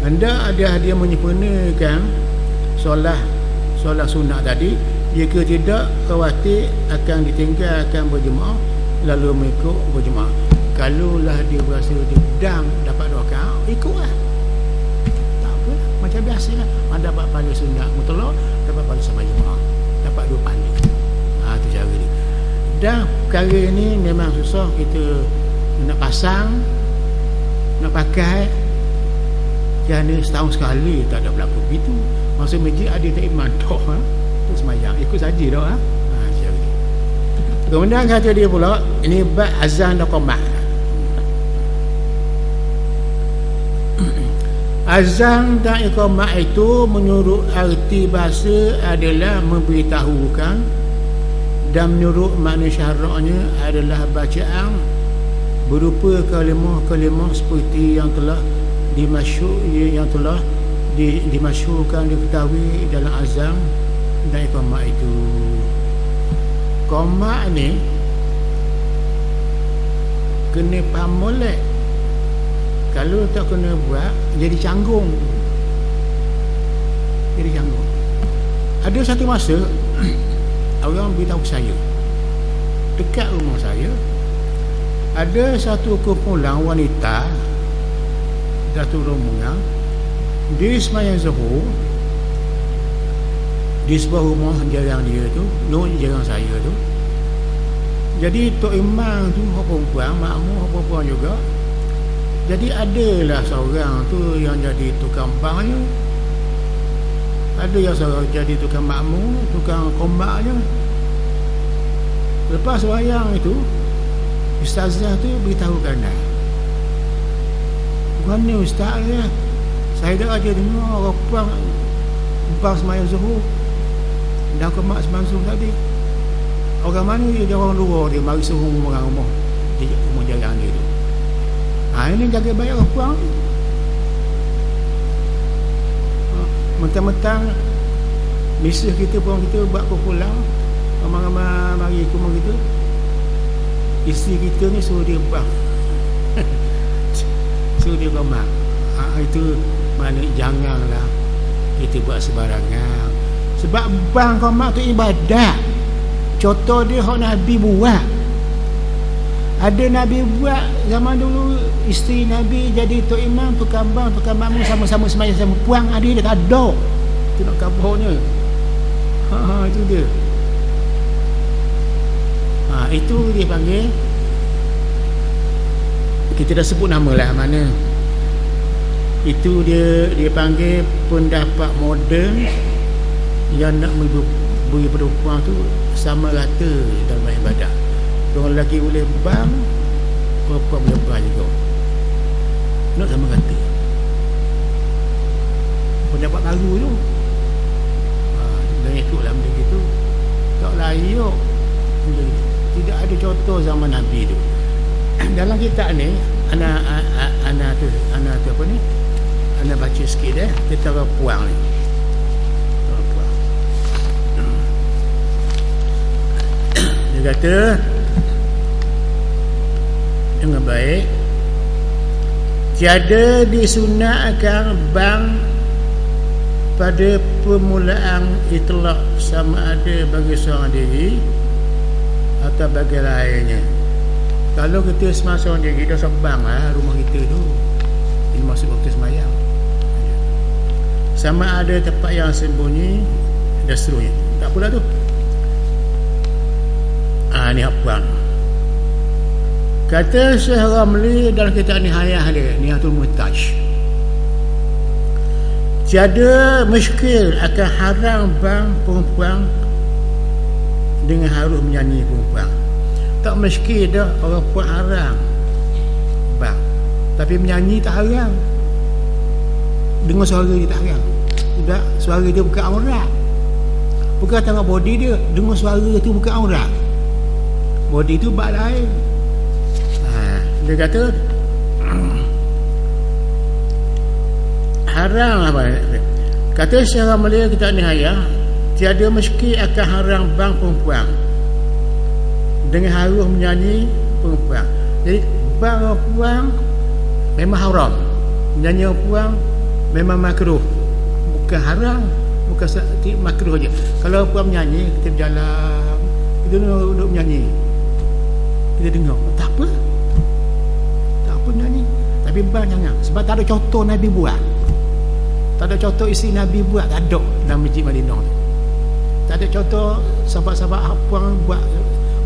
S1: anda ada dia menyempurnakan solat sunat tadi, jika tidak khawatir akan ditinggalkan berjemaah lalu mengikut berjemaah. Kalaulah dia berasa dia pedang dapat 2 rakaat, ikutlah. Tak apalah, macam biasalah. Dapat pahala sunat mutlak, dapat pahala sama jemaah, dapat 2 pahala. Tu cara dia. Dan perkara ni memang susah kita nak pasang, nak pakai. Kerana setahun sekali tak ada berlaku begitu. Masa masjid ada tak iman tok, tu semayang ikut saja dah. Cara dia. Kemudian kata dia pula, ini bab azan dan qamat. Azan dan iqamah itu menurut arti bahasa adalah memberitahukan, dan menurut makna syaraknya adalah bacaan berupa kalimah-kalimah seperti yang telah dimasyhurkan diketahui dalam azan dan iqamah itu. Qamat ni kena faham molek. Kalau tak kena buat, jadi canggung. Ada satu masa orang beritahu saya, dekat rumah saya ada satu kumpulan wanita Datuk rombongan, dia sembahyang zuhur di sebuah rumah jarang dia tu, jarang saya tu. Jadi tok imam tu perempuan, makmum perempuan juga. Jadi adalah seorang tu yang jadi tukang banknya, ada yang seorang jadi tukang makmum, tukang kombaknya. Lepas sembahyang itu, ustazah tu beritahu kanan, "Mana ustaz ya? Saya dah ajar dengar orang bang sembahyang zuhur dan kombak sembahyang zuhur tadi. Orang mana dia? Orang luar dia mari suruh orang rumah di rumah jarang dia tu. Ini jaga baik orang ni. Mentang-mentang misal kita pun kita buat kumpulan ramai-ramai mari ke rumah kita, isteri kita ni suruh dia bang suruh dia kombak. Itu mana janganlah kita buat sebarangan, sebab bang kombak tu ibadat. Contoh dia hak Nabi buat. Ada Nabi buat zaman dulu, isteri Nabi jadi tok imam, tukang bang, tukang makmum, sama-sama sembahyang sama puang. Ada dia tak ada. Itu nak kabarnya. Itu dia. Itu dia panggil, kita dah sebut nama lah mana. Itu dia panggil pendapat moden yang nak beri perempuan tu sama rata dalam ibadat. Orang lelaki boleh bang, perempuan boleh bang juga, nak sama rata. Pendapat baru tu. Dan ikutlah benda gitu. Tak layak. Tidak ada contoh zaman Nabi tu. Dalam kitab ni ana tu apa ni? Ana baca sikit kita puang ni. Dia kata dengan baik, tiada disunatkan bang pada permulaan itlaq sama ada bagi seorang diri atau bagi lainnya. Kalau kita semasa seorang diri, dah sebang lah rumah kita tu, ini masuk waktu sembahyang, sama ada tempat yang sembunyi dan seterusnya, tak pula tu. Ni apa? Kata Syekh Ramli dalam kitab Nihayah dia, Nihayatul Muhtaj, tiada muskil akan haram bang perempuan dengan harus menyanyi perempuan. Tak muskil dah orang perempuan haram bang, tapi menyanyi tak haram. Dengar suara dia tak haram. Tidak, suara dia bukan aurat. Bukan tengok body dia, dengar suara tu bukan aurat. Body tu bab lain. Dia kata haram apa? Kata secara mulia kita nihayah, tiada meski akan haram bang perempuan dengan harus menyanyi perempuan. Jadi bang perempuan memang haram, menyanyi perempuan memang makruh, bukan haram, bukan makruh aja. Kalau perempuan menyanyi, kita berjalan, kita duduk menyanyi, kita dengar, tak apa nyanyi, tapi bang jangan, sebab tak ada contoh Nabi buat, tak ada contoh isteri Nabi buat, tak ada dalam Masjid Madinah tu. Tak ada contoh sahabat-sahabat hafal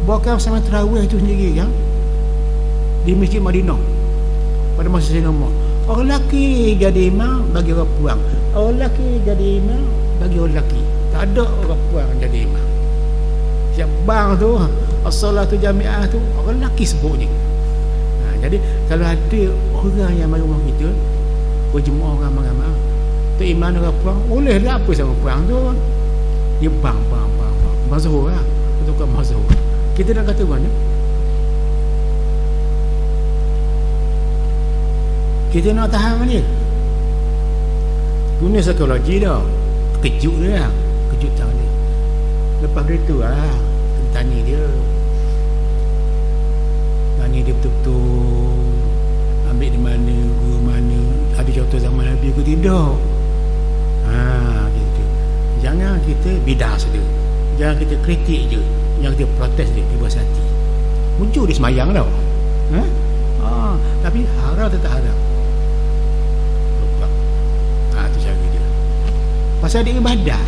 S1: buatkan sama tarawih itu sendiri kan, di Masjid Madinah pada masa Sayyidina Umar. Orang lelaki jadi imam bagi orang puang, orang lelaki jadi imam bagi orang lelaki, tak ada orang puang jadi imam. Siap bang tu as-salatu jami'ah tu orang lelaki sebut ni. Jadi kalau ada orang yang mari rumah kita berjemaah ramai-ramai, tu imam orang puang, boleh lah apa sama puang tu, dia bang mazhur lah, betul mazhur. Kita nak kata mana? Kita nak tahan dia. Guna psikologi dah. Kejut dia lah. Kejutan dia. Lepas itu lah tanya dia. Tanya dia betul-betul ambil di mana, guru mana, ada contoh zaman Nabi ke tidak. Gitu. Jangan kita bidah saja. Jangan kita kritik je, jangan kita protes je di bawah hati. Muncul di semayang tau. Tapi haram tetap haram. Tu cara dia. Pasal dia ibadah.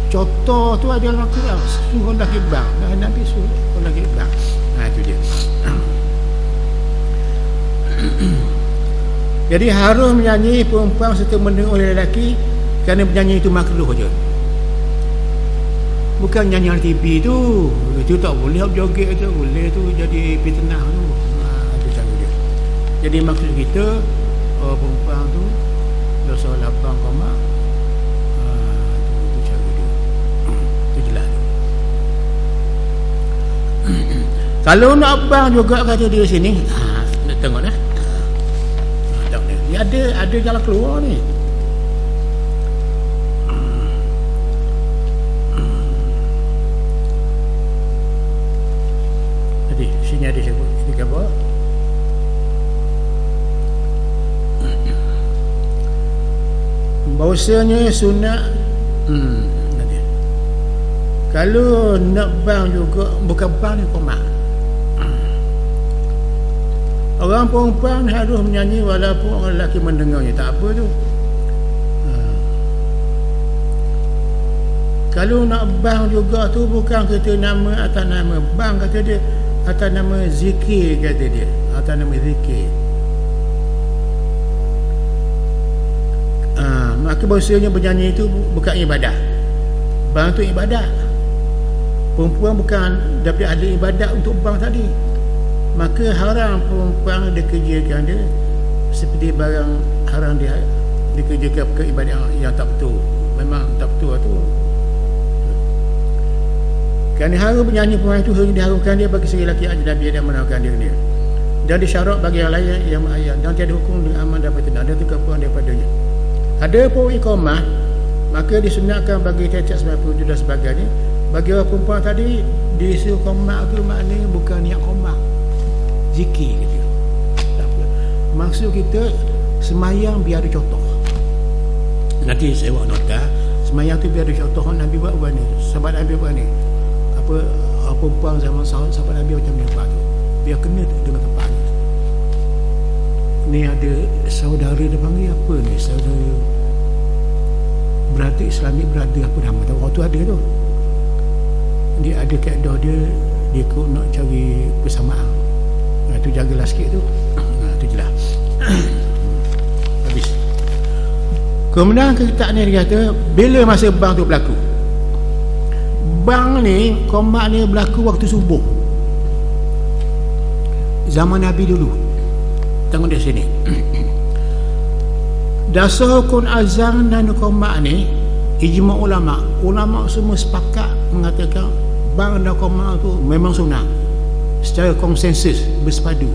S1: Contoh tu ada dalam Al-Quran, suruh lagi bang, Nabi suruh lagi bang. Itu dia. Jadi harus menyanyi perempuan serta mendengar oleh lelaki, kerana menyanyi itu makruh je. Bukan nyanyi TV tu, itu tak boleh, joget tu boleh, tu jadi fitnah tu. Itu cara dia. Jadi maksud kita perempuan tu dosa lapang komak, itu cara dia. Itu jelas. Kalau nak bang juga kata dia sini, nak tengok dah. Dia ada jalan keluar ni. Jadi sini ada sebut ini apa? Bahawasanya sunat nanti. Kalau nak bang juga, bukan bang ni komak. Orang perempuan harus menyanyi walaupun orang lelaki mendengarnya, tak apa tu. Kalau nak bang juga tu, bukan kata nama atas nama bang, kata dia atas nama zikir, kata dia atas nama zikir. Maka bahasanya bernyanyi itu bukan ibadah. Bang tu ibadah. Perempuan bukan daripada ahli ibadat untuk bang tadi. Maka haram perempuan dikerjakan dia seperti barang haram dia dikerjakan ke ibadat yang tak betul. Memang tak betul tu. Kerana haram bernyanyi perempuan itu hanya diharumkan dia bagi segi lelaki ajnabi dan menangkan dia. Dan disyarat bagi yang lain yang ayat dan tiada hukum dengan aman dan betul. Ada kekuatan daripadanya. Ada pun iqamah, maka disunatkan bagi cacat 97 dan sebagainya. Bagi orang perempuan tadi disuruh qamah tu maknanya bukan niat qamah, zikir gitu. Tak apa. Maksud kita semayang biar ada contoh. Nanti saya buat nota, semayang tu biar ada contoh. Nabi buat apa ni? Sahabat Nabi buat ni. Apa perempuan zaman sahabat Nabi macam ni buat tu. Biar kena dengan tempat ni. Ni ada saudara dia panggil apa ni, saudara berarti Islamik berada apa nama tu, waktu ada tu dia ada kaedah dia ikut nak cari persamaan. Itu jagalah sikit tu. Itu jelas. Habis. Kemudian kita ni dia kata bila masa bang tu berlaku, bang ni komak ni berlaku waktu subuh zaman Nabi dulu. Tengok di sini. Dasar hukum azan dan qomat ni ijma' ulama semua sepakat mengatakan bang dan qomat tu memang sunat secara konsensus bersepadu.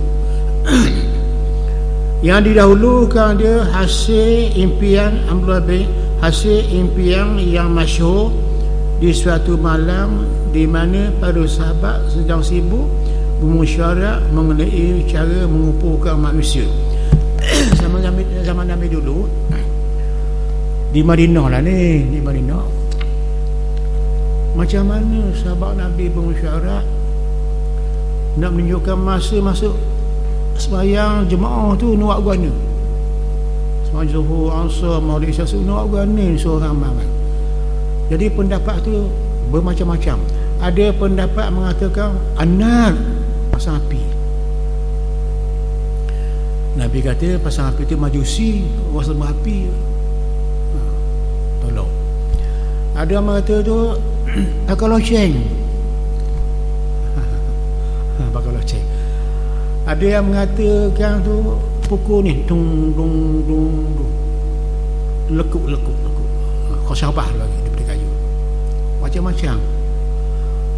S1: Yang didahulukan dia hasil impian Abdullah bin hasil impian yang masyhur di suatu malam di mana para sahabat sedang sibuk bermusyawarah mengenai cara mengumpulkan manusia. Zaman Nabi dulu di Madinah lah ni, di Madinah macam mana sahabat Nabi bermusyawarah nak menunjukkan masa masuk sembahyang jemaah tu nak buat guna. Sembahyang Zuhur, Asar, Maghrib, Isyak nak buat guna seorang ramai. Jadi pendapat tu bermacam-macam. Ada pendapat mengatakan anak pasang api. Nabi kata pasang api tu majusi, orang sembah api. Tolong. Ada yang mengata tu pakai loceng. Pakai loceng. Ada yang mengatakan tu pukul ni dung dung dung dung. Lekuk. Khosabah lagi daripada kayu. Macam-macam.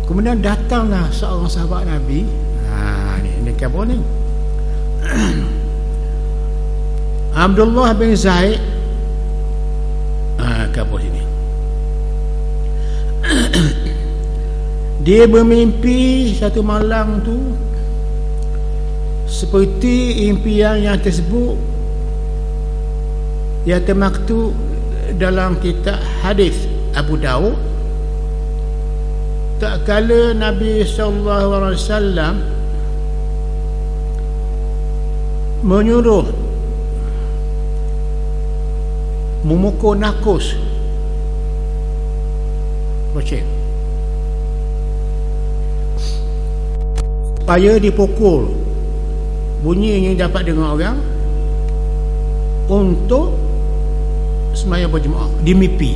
S1: Kemudian datanglah seorang sahabat Nabi. Ni kabar ni. Abdullah bin Zaid. Kabar sini. Dia bermimpi satu malam tu seperti impian yang tersebut yang termaktub dalam kitab hadis Abu Daud. Tak kala Nabi SAW menyuruh memukul nakus loceng supaya dipukul, bunyinya dapat dengar orang untuk sembahyang berjemaah di mimpi.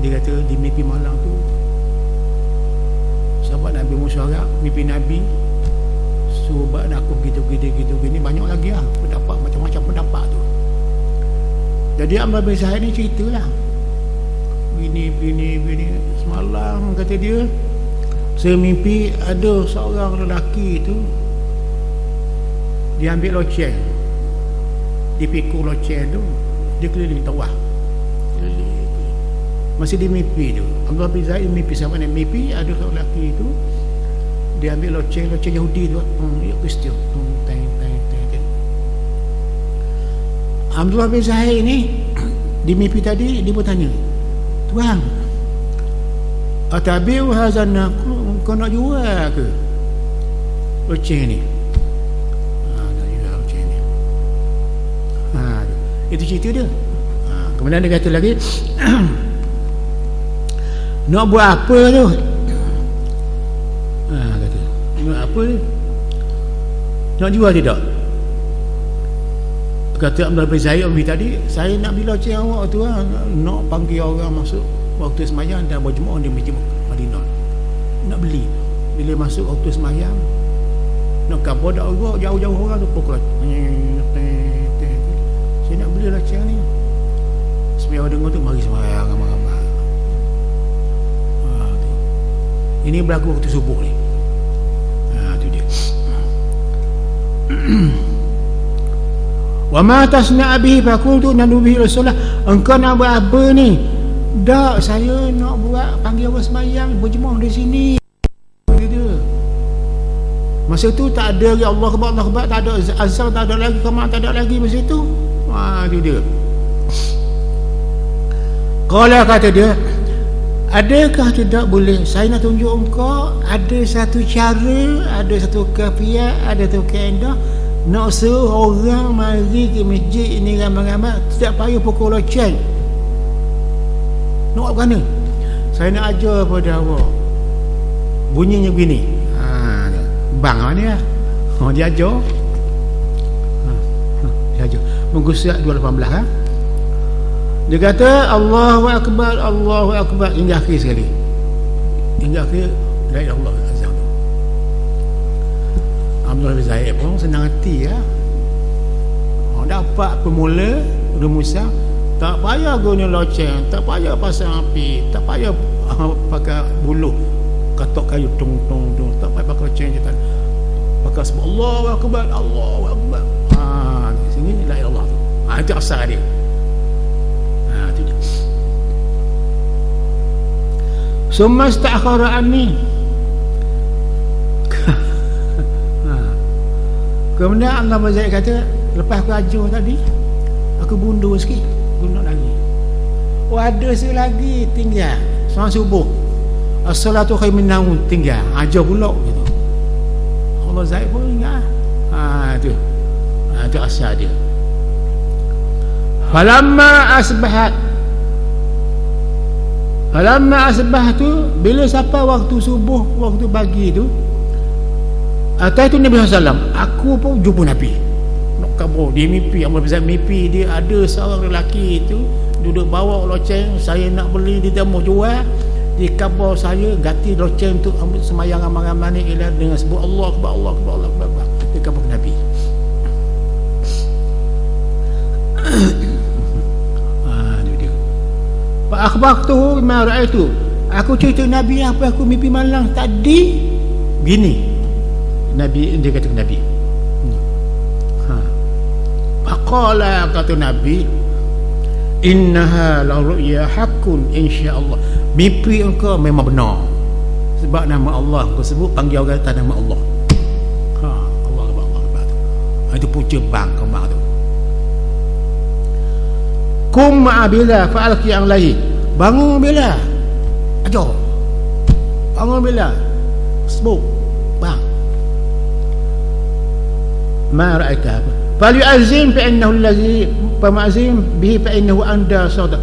S1: Dia kata di mimpi malam tu sahabat Nabi musyawarah mimpi Nabi suruh nak aku gitu gini banyak lagi lah pendapat, macam-macam pendapat tu. Jadi Amr bin Zaid ni ceritalah bini semalam kata dia saya mimpi ada seorang lelaki tu dia ambil loceng, dipikul loceng tu, dia keliling tawaf, masih di mimpi tu. Abdullah bin Zaid mimpi sama ni, mimpi ada seorang lelaki tu dia ambil loceng Yahudi tu, ya Kristian, teng. Abdullah bin Zaid ni di mimpi tadi dia bertanya, Tuan, atabiu hazan kau nak jual ke loceng ni? Nak jual loceng ni. Itu cerita dia. Kemudian dia kata lagi nak buat apa tu? Kata nak apa ni? Nak jual tidak? Kata Abdullah bin Zaid tadi, saya nak beli loceng awak tu nak panggil orang masuk waktu sembahyang dan berjemaah di masjid Madinah. Nak beli. Bila masuk waktu sembahyang nak kabur dak orang jauh-jauh orang tu pukul. Saya nak beli loceng ni. Supaya orang dengar tu mari sembahyang ramai-ramai. Ini berlaku waktu subuh ni. Tu dia. Wa ma tasna bihi faqultu nanubihi Rasulullah, engkau nak buat apa ni? Tak, saya nak buat panggil orang sembahyang berjemaah di sini. Dia. Masa tu tak ada ya Allah Akbar, tak ada azan, tak ada lagi qamat, tak ada lagi masa tu. Itu dia. Qala kata dia, adakah tidak boleh saya nak tunjuk engkau ada satu cara, ada satu kafiah, ada satu kaedah nak suruh orang mari ke masjid ini ramai-ramai tidak payah pukul loceng. Nak buat mana? Saya nak ajar pada awak bunyinya begini. Bang mana lah. Dia ajar. Dia ajar. Muka surat 218 Dia kata Allahu Akbar, Allahu Akbar hingga akhir sekali. Hingga akhir la ilaha illallah azam. Abdullah bin Zaid pun senang hati ya. Dapat pemula rumusan, tak payah guna loceng, tak payah pasang api, tak payah pakai buluh katok kayu tung, tak payah pakai loceng je kan. Pakai sebut Allahu Akbar, Allahu Akbar. Di sini la ilaha illallah tu. Itu asal dia. Itu dia. Summa ista'khara anni. Kemudian Allah Zaid kata, lepas aku ajar tadi, aku bundur sikit, guna lagi. Ada sekali lagi tinggal. Soal subuh. As-salatu khairun min naum tinggal. Ajar pula gitu. Allah Zaid pun ingat. Itu asal dia. Falamma asbahtu, bila sampai waktu subuh, waktu pagi tu, ataitu Nabi SAW, aku pun jumpa Nabi. Nak kabur dia mimpi, amal besar mimpi dia ada seorang lelaki itu duduk bawa loceng, saya nak beli, dia mau jual, di kabar saya ganti loceng tu ambil semayang amal-amal ni ialah dengan sebut Allah Akbar, Allah Akbar, Allah Akbar. Dia kabar Nabi. Fa akhbartuhu bima ra'aitu, aku cerita Nabi apa aku mimpi malam tadi gini. Nabi, dia kata Nabi, faqala, kata Nabi, innaha la ru'ya haqqun insyaallah, mimpi engkau memang benar sebab nama Allah engkau sebut, panggil orang atas nama Allah. Allah Akbar. Itu punca bang kemar tu. Kum ma'abila fa'alki yang lain, bangun bila ajar, bangun bila sebut bang ma ra'aita falyu'azzim fa'innahu allazi fama'zim bihi fa'innahu anda sauta.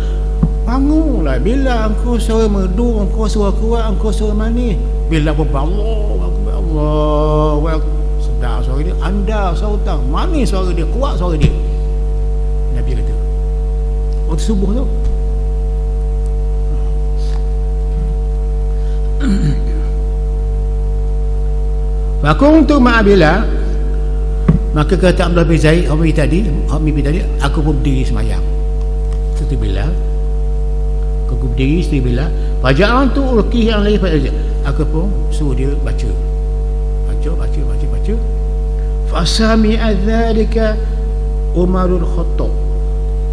S1: Bangunlah bila engkau suara merdu, engkau suara kuat, engkau suara manis, bila apa Allah sedar suara dia, anda sauta, manis suara dia, kuat suara dia. Nabi kata waktu subuh tu. Fakuntu ma'abila, maka kata Abdullah bin Zaid mimpi tadi, aku pun berdiri semayang satu bila, aku berdiri satu bila, faja'an tu ulqih yang lain, aku pun suruh dia baca fasami'a dzalika Umarul Khattab.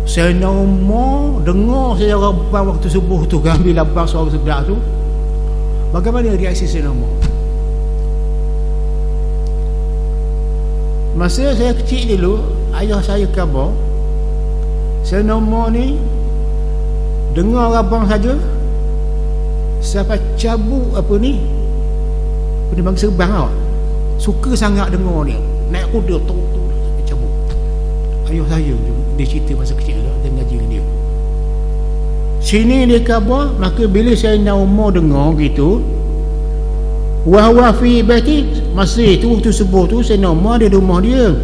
S1: Sayyidina Umar dengar saya waktu subuh tu kan, bila abang suara sedap tu, bagaimana reaksi Sayyidina Umar? Masa saya kecil dulu, ayah saya khabar Sayyidina Umar ni dengar abang saja sampai cabut bang serbang tau, suka sangat dengar ni, naik kuda tu cabut. Ayah saya dia cerita masa kecil tu, dia mengaji dengan dia. Sini dia khabar, maka bila Sayyidina Umar dengar gitu, wa huwa fi baiti, masih tu waktu subuh tu Sayyidina Umar dia di rumah dia.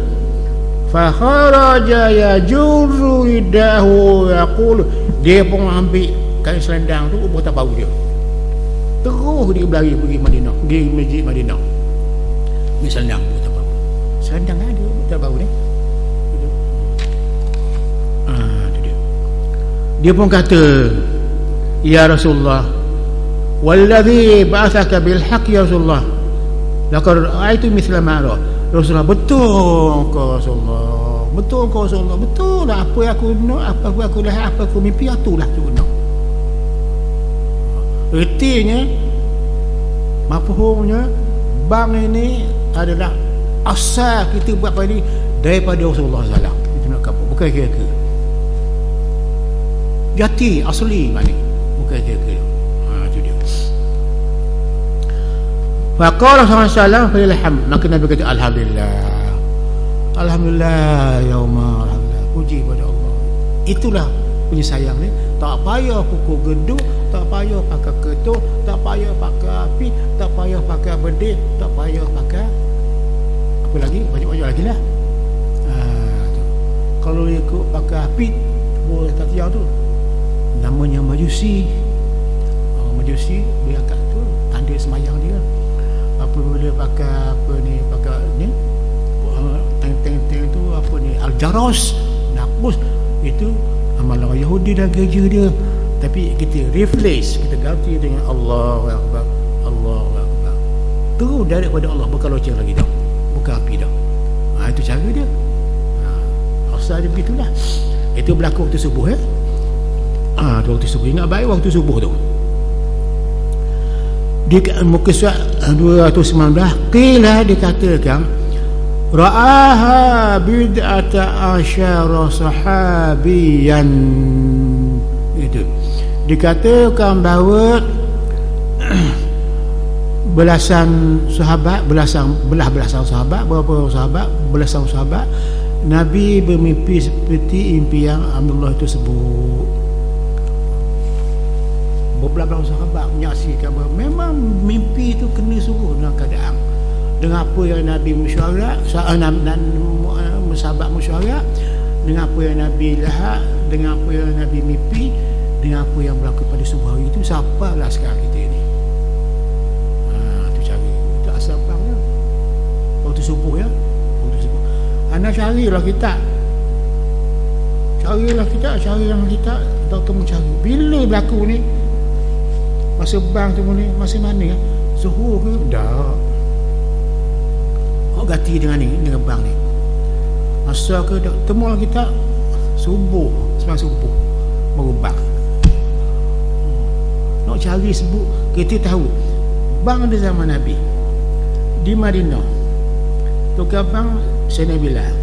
S1: Fa kharaja yajurru ridahu yaqul, dia pun ambil kain selendang tu ubah tak bau dia, terus dia berlari pergi Madinah, pergi masjid Madinah. Ni selendang ubah tak bau, selendang ada tak bau ni. Dia pun kata, ya Rasulullah, walladhi ba'athaka bil haqq ya Rasulullah, laqad ra'aitu mithla ma ara. Rasulullah, betul kau Rasulullah, betul kau Rasulullah, betul lah apa aku nak, apa aku lihat, apa aku mimpi, itulah tu benar. Ertinya, mafhumnya, bang ini adalah asal kita buat apa ni daripada Rasulullah SAW. Itu nak kata, bukan kira-kira jati asli mana, bukan kira-kira. Itu dia. Faqala sallallahu alaihi wasallam, maka Nabi kata alhamdulillah, alhamdulillah ya Umar, alhamdulillah, puji pada Allah. Itulah punya sayang ni, tak payah pukul gedung, tak payah pakai ketuk, tak payah pakai api, tak payah pakai bedil, tak payah pakai apa lagi, banyak-banyak lagi lah. Kalau ikut pakai api boleh tak tiang tu, namanya majusi. Majusi dia kat tu tanda semayang dia. Apabila pakai teng-teng tu al-jaros, nakbus, itu amalan orang Yahudi dan gereja dia. Tapi kita replace, kita ganti dengan Allahu Akbar, Allahu Akbar. Terus daripada Allah, bukan loceng lagi dah, bukan api dah. Itu cara dia. Asal dia begitulah. Itu berlaku waktu subuh ya. Waktu subuh, ingat baik waktu subuh tu. Di muka surat 219 qila, dikatakan ra'aha bid'ata asyara sahabiyan. Itu dikatakan bahawa belasan sahabat, belasan sahabat, berapa sahabat, belasan sahabat, Nabi bermimpi seperti impi yang Abdullah itu sebut. Beberapa sahabat menyaksikan bahawa memang mimpi itu kena sungguh dengan keadaan, dengan apa yang Nabi mesyuarat, sahabat mesyuarat, dengan apa yang Nabi lihat, dengan apa yang Nabi mimpi, dengan apa yang berlaku pada subuh hari itu. Siapalah sekarang kita ni? Itu cari, itu asal bangnya waktu subuh ya, waktu subuh. Anda carilah kita, carilah kita, doktor mencari bila berlaku ni. Masa bang tu ni, masa mana? Zuhur ke? Tak. Ganti dengan ni, dengan bang ni. Masa ke temulah kita subuh, semang subuh baru bang. Nak cari sebut, kita tahu bang ada zaman Nabi di Madinah. Tukar bang Sayyidina Bilal.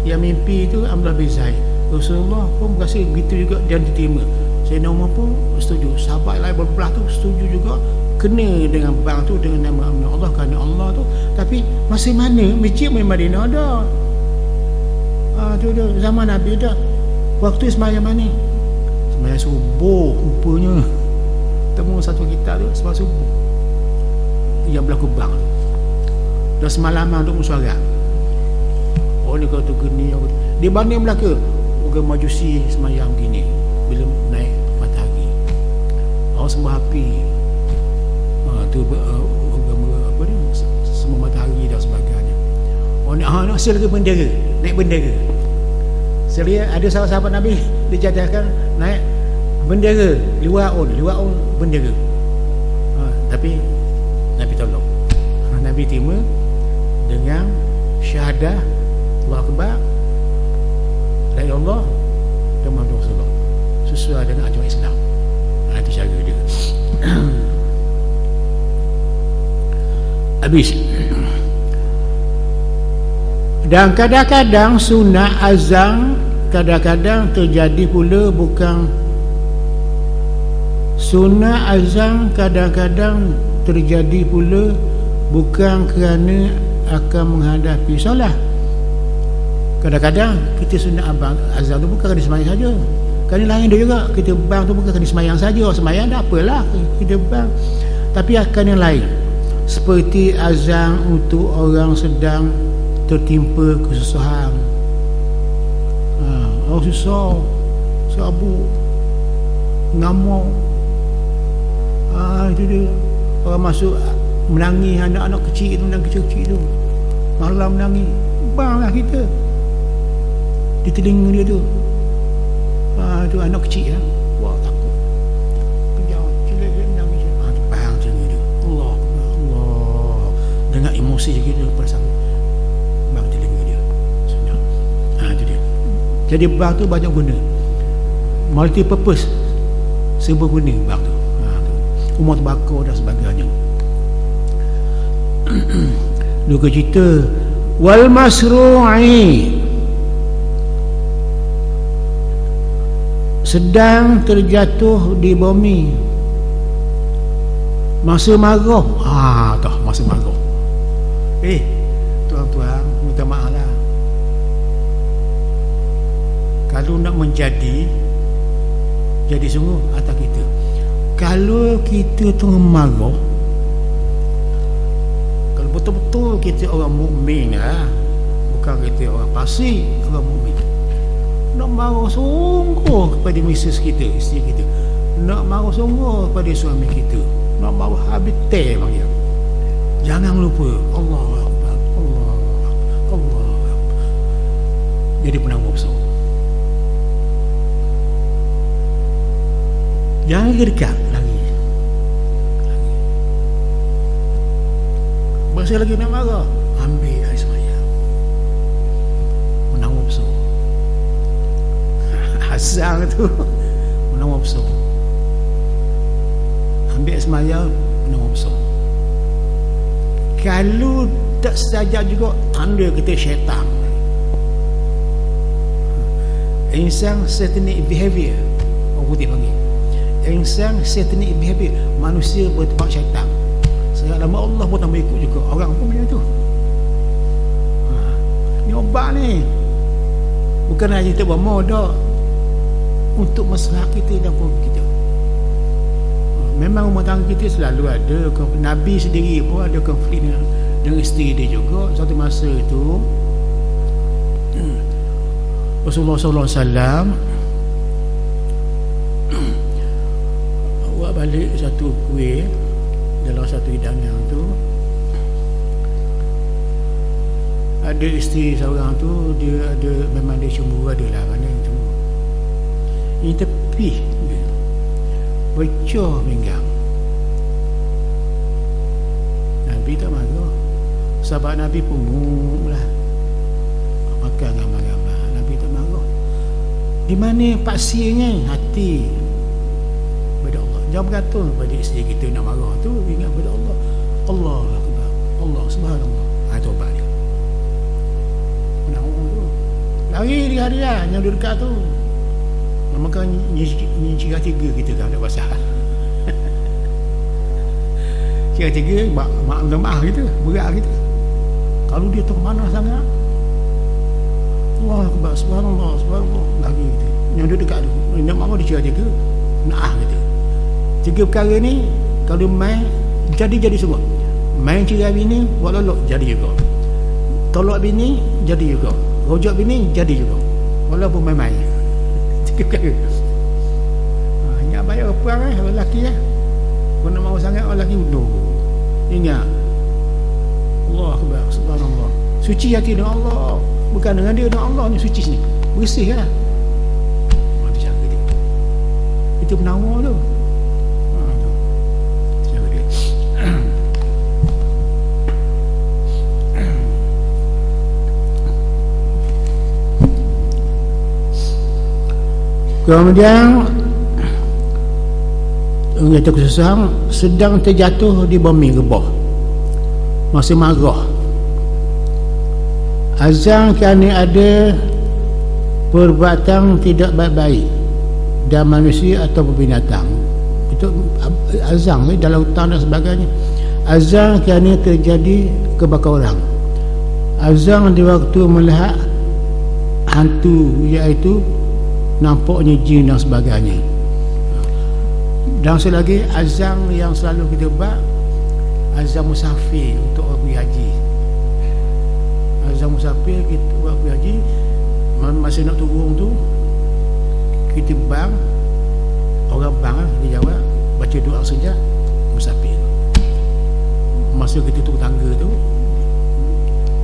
S1: Yang mimpi itu Abdullah bin Zaid. Rasulullah pun berkata begitu juga dan diterima. Sayyidina Umar pun setuju, sahabat lain berbelah tu setuju juga, kena dengan bang tu dengan nama Allah, kerana Allah tu. Tapi masih mana masjid Madinah ada. Tu dia zaman Nabi dah. Waktu sembahyang mana? Sembahyang subuh rupanya. Temu satu kitab tu sembahyang subuh yang berlaku bang tu. Dah semalaman untuk musyawarah. Oh ni kata gini, di banding belaka orang Majusi sembahyang gini bila naik matahari. Sembah api. Tu apa ni? Sembah matahari dan sebagainya. Nak hasil ke bendera, naik bendera. Saya ada sahabat Nabi dijadikan naik bendera, liwa'un bendera. Tapi Nabi tolong. Nabi terima dengan syahadah Allahu Akbar, la ilaha illallah dan Muhammadur Rasulullah, sesuai dengan ajaran Islam. Itu cara dia. Habis. Dan kadang-kadang sunat azan kadang-kadang terjadi pula bukan sunat azan kadang-kadang terjadi pula bukan kerana akan menghadapi solat. Kadang-kadang kita sunat azan tu bukan kerana sembahyang saja. Kerana lain dia juga, kita bang tu bukan kerana sembahyang saja. Sembahyang tak apalah kita bang, tapi akan yang lain, seperti azan untuk orang sedang tertimpa kesusahan. Orang susah, sabuk, ngamuk, itu dia. Orang masuk menangis, anak-anak kecil tu, menangis kecil-kecil tu, malam menangis, banglah kita di telinga dia tu. Tu anak kecil lah. Wah, takut, kejauh, cila dia menangis, bang telinga dia. Allah dengan emosi kita perasaan bang telinga dia senyap. Itu dia. Jadi bang tu banyak guna, multi purpose, serba guna bang tu. Umar terbakar dan sebagainya. Luka cerita wal masru'i, sedang terjatuh di bumi masa marah. Masa marah. Tuan-tuan, minta maaf lah. Kalau nak menjadi, jadi sungguh atas kita. Kalau kita tengah marah, kalau betul-betul kita orang mukmin lah, bukan kita orang fasik, orang mukmin, nak marah sungguh kepada misis kita, isteri kita, nak marah sungguh kepada suami kita, nak marah habis teh bang dia. Jangan lupa Allah Akbar, Allah Akbar, Allah Akbar. Jadi penangguh besar. Jangan dekat lagi. Masa lagi nak marah, ambil air sembahyang, menangguh besar. Azan tu menangguh besar. Ambil air sembahyang, menangguh besar. Kalau tak saja juga tanda kita syaitan. Insan satanic behavior, orang putih panggil insan satanic behavior, manusia bertempat syaitan. Saya nama Allah pun tambah ikut juga. Orang pun macam tu. Ni obat ni. Bukan hanya kita buat modal untuk masalah kita dan keluarga kita. Memang rumah tangga kita selalu ada konflik. Nabi sendiri pun ada konflik dengan isteri dia juga. Satu masa itu Rasulullah SAW buat balik satu kuih dalam satu hidangan tu. Ada isteri seorang tu, dia ada, memang dia cemburu, ada lah mana itu. Ini tepi dia pecah pinggang. Nabi tak marah. Sahabat Nabi pun lah makan gambar-gambar. Nabi tak marah. Di mana paksinya? Hati pada Allah. Jangan bergantung pada isteri kita nak marah tu, ingat pada Allah. Allah Akbar, Allah Subhanallah. Itu obat dia. Lari dia yang duduk dekat tu. Maka ni cikgu tiga kita kan tak pasal. Cikgu tiga maaf kita, berat kita. Kalau dia tu mana sangat, Allah Akbar, Subhanallah, Subhanallah, lagi kita. Yang duduk dekat tu, nak maaf dia cikgu tiga, nak kita. Tiga perkara ni kalau main jadi semua. Main cikgu bini buat lolok jadi juga. Tolak bini jadi juga. Rojak bini jadi juga. Walaupun main-main. Tiga perkara. Ingat bayar perang orang lelaki Kau nak mahu sangat orang lelaki undur. Ingat Allah Akbar, Subhanallah. Suci hati dengan Allah. Bukan dengan dia, dengan Allah ni suci sini. Bersih lah. Itu cara dia. Itu penawar tu. Itu cara dia. Kemudian orang kata kesusahan sedang terjatuh di bumi rebah, masih marah. Azan kerana ada perbuatan tidak baik-baik dan manusia atau binatang. Itu azan dalam hutan dan sebagainya. Azan kerana terjadi kebakaran. Azan di waktu melihat hantu, iaitu nampaknya jin dan sebagainya. Dan selagi azan yang selalu kita buat, azan musafir untuk orang pergi haji. Azan musafir kita buat pergi haji, masa nak turun tu kita bang, orang bang dia jawab, baca doa saja musafir. Masa kita turun tangga tu,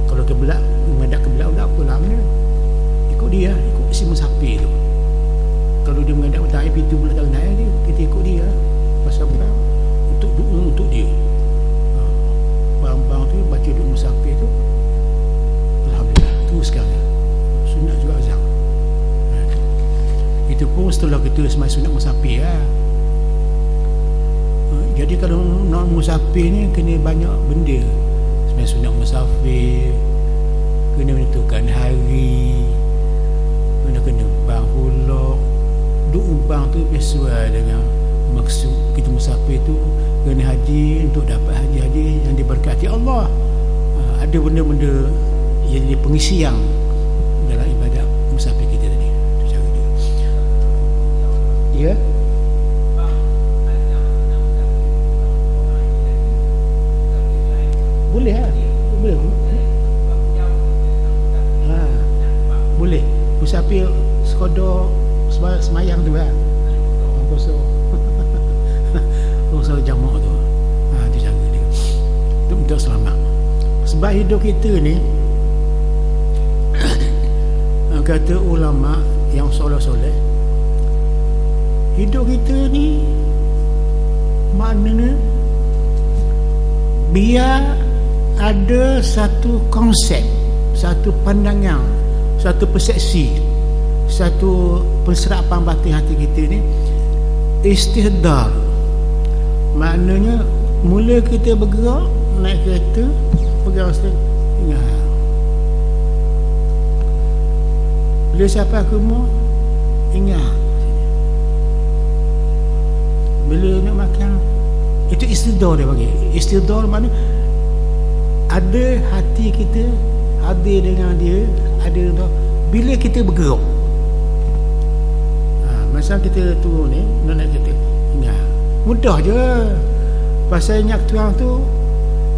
S1: kalau kebelak menghadap kebelak apa lah mana, ikut dia, ikut si musafir tu. Kalau dia menghadap utara pintu belah tangan dia, kita ikut dia pasal bang untuk dia. Bang-bang tu baca doa musafir tu, alhamdulillah teruskan sunat juga azan. Itu pun setelah kita semai sunat musafir jadi kalau nak musafir ni kena banyak benda. Semai sunat musafir, kena menentukan hari, kena bang pula. Duk umpang tu sesuai dengan maksud kita musafir tu, kena haji untuk dapat haji yang diberkati Allah. Ada benda-benda yang jadi pengisian dalam ibadat musafir kita tadi. Itu cara dia. Ya. Boleh boleh. Boleh. Musafir sekadar semayang tu kosong kosong jamak tu. Itu cara dia untuk selamat. Sebab hidup kita ni kata ulama yang soleh-soleh, hidup kita ni maknanya biar ada satu konsep, satu pandangan, satu persepsi, satu perserapan batin hati kita ni istihdar. Maknanya mula kita bergerak naik kereta, pegang steering, ingat bila sampai ke rumah, ingat bila nak makan, itu Istidor dia panggil. Istidor mana ada hati kita hadir dengan dia, ada tu bila kita bergerak. Masa kita turun ni nak kata ingat mudah je. Pasal ingat Tuhan tu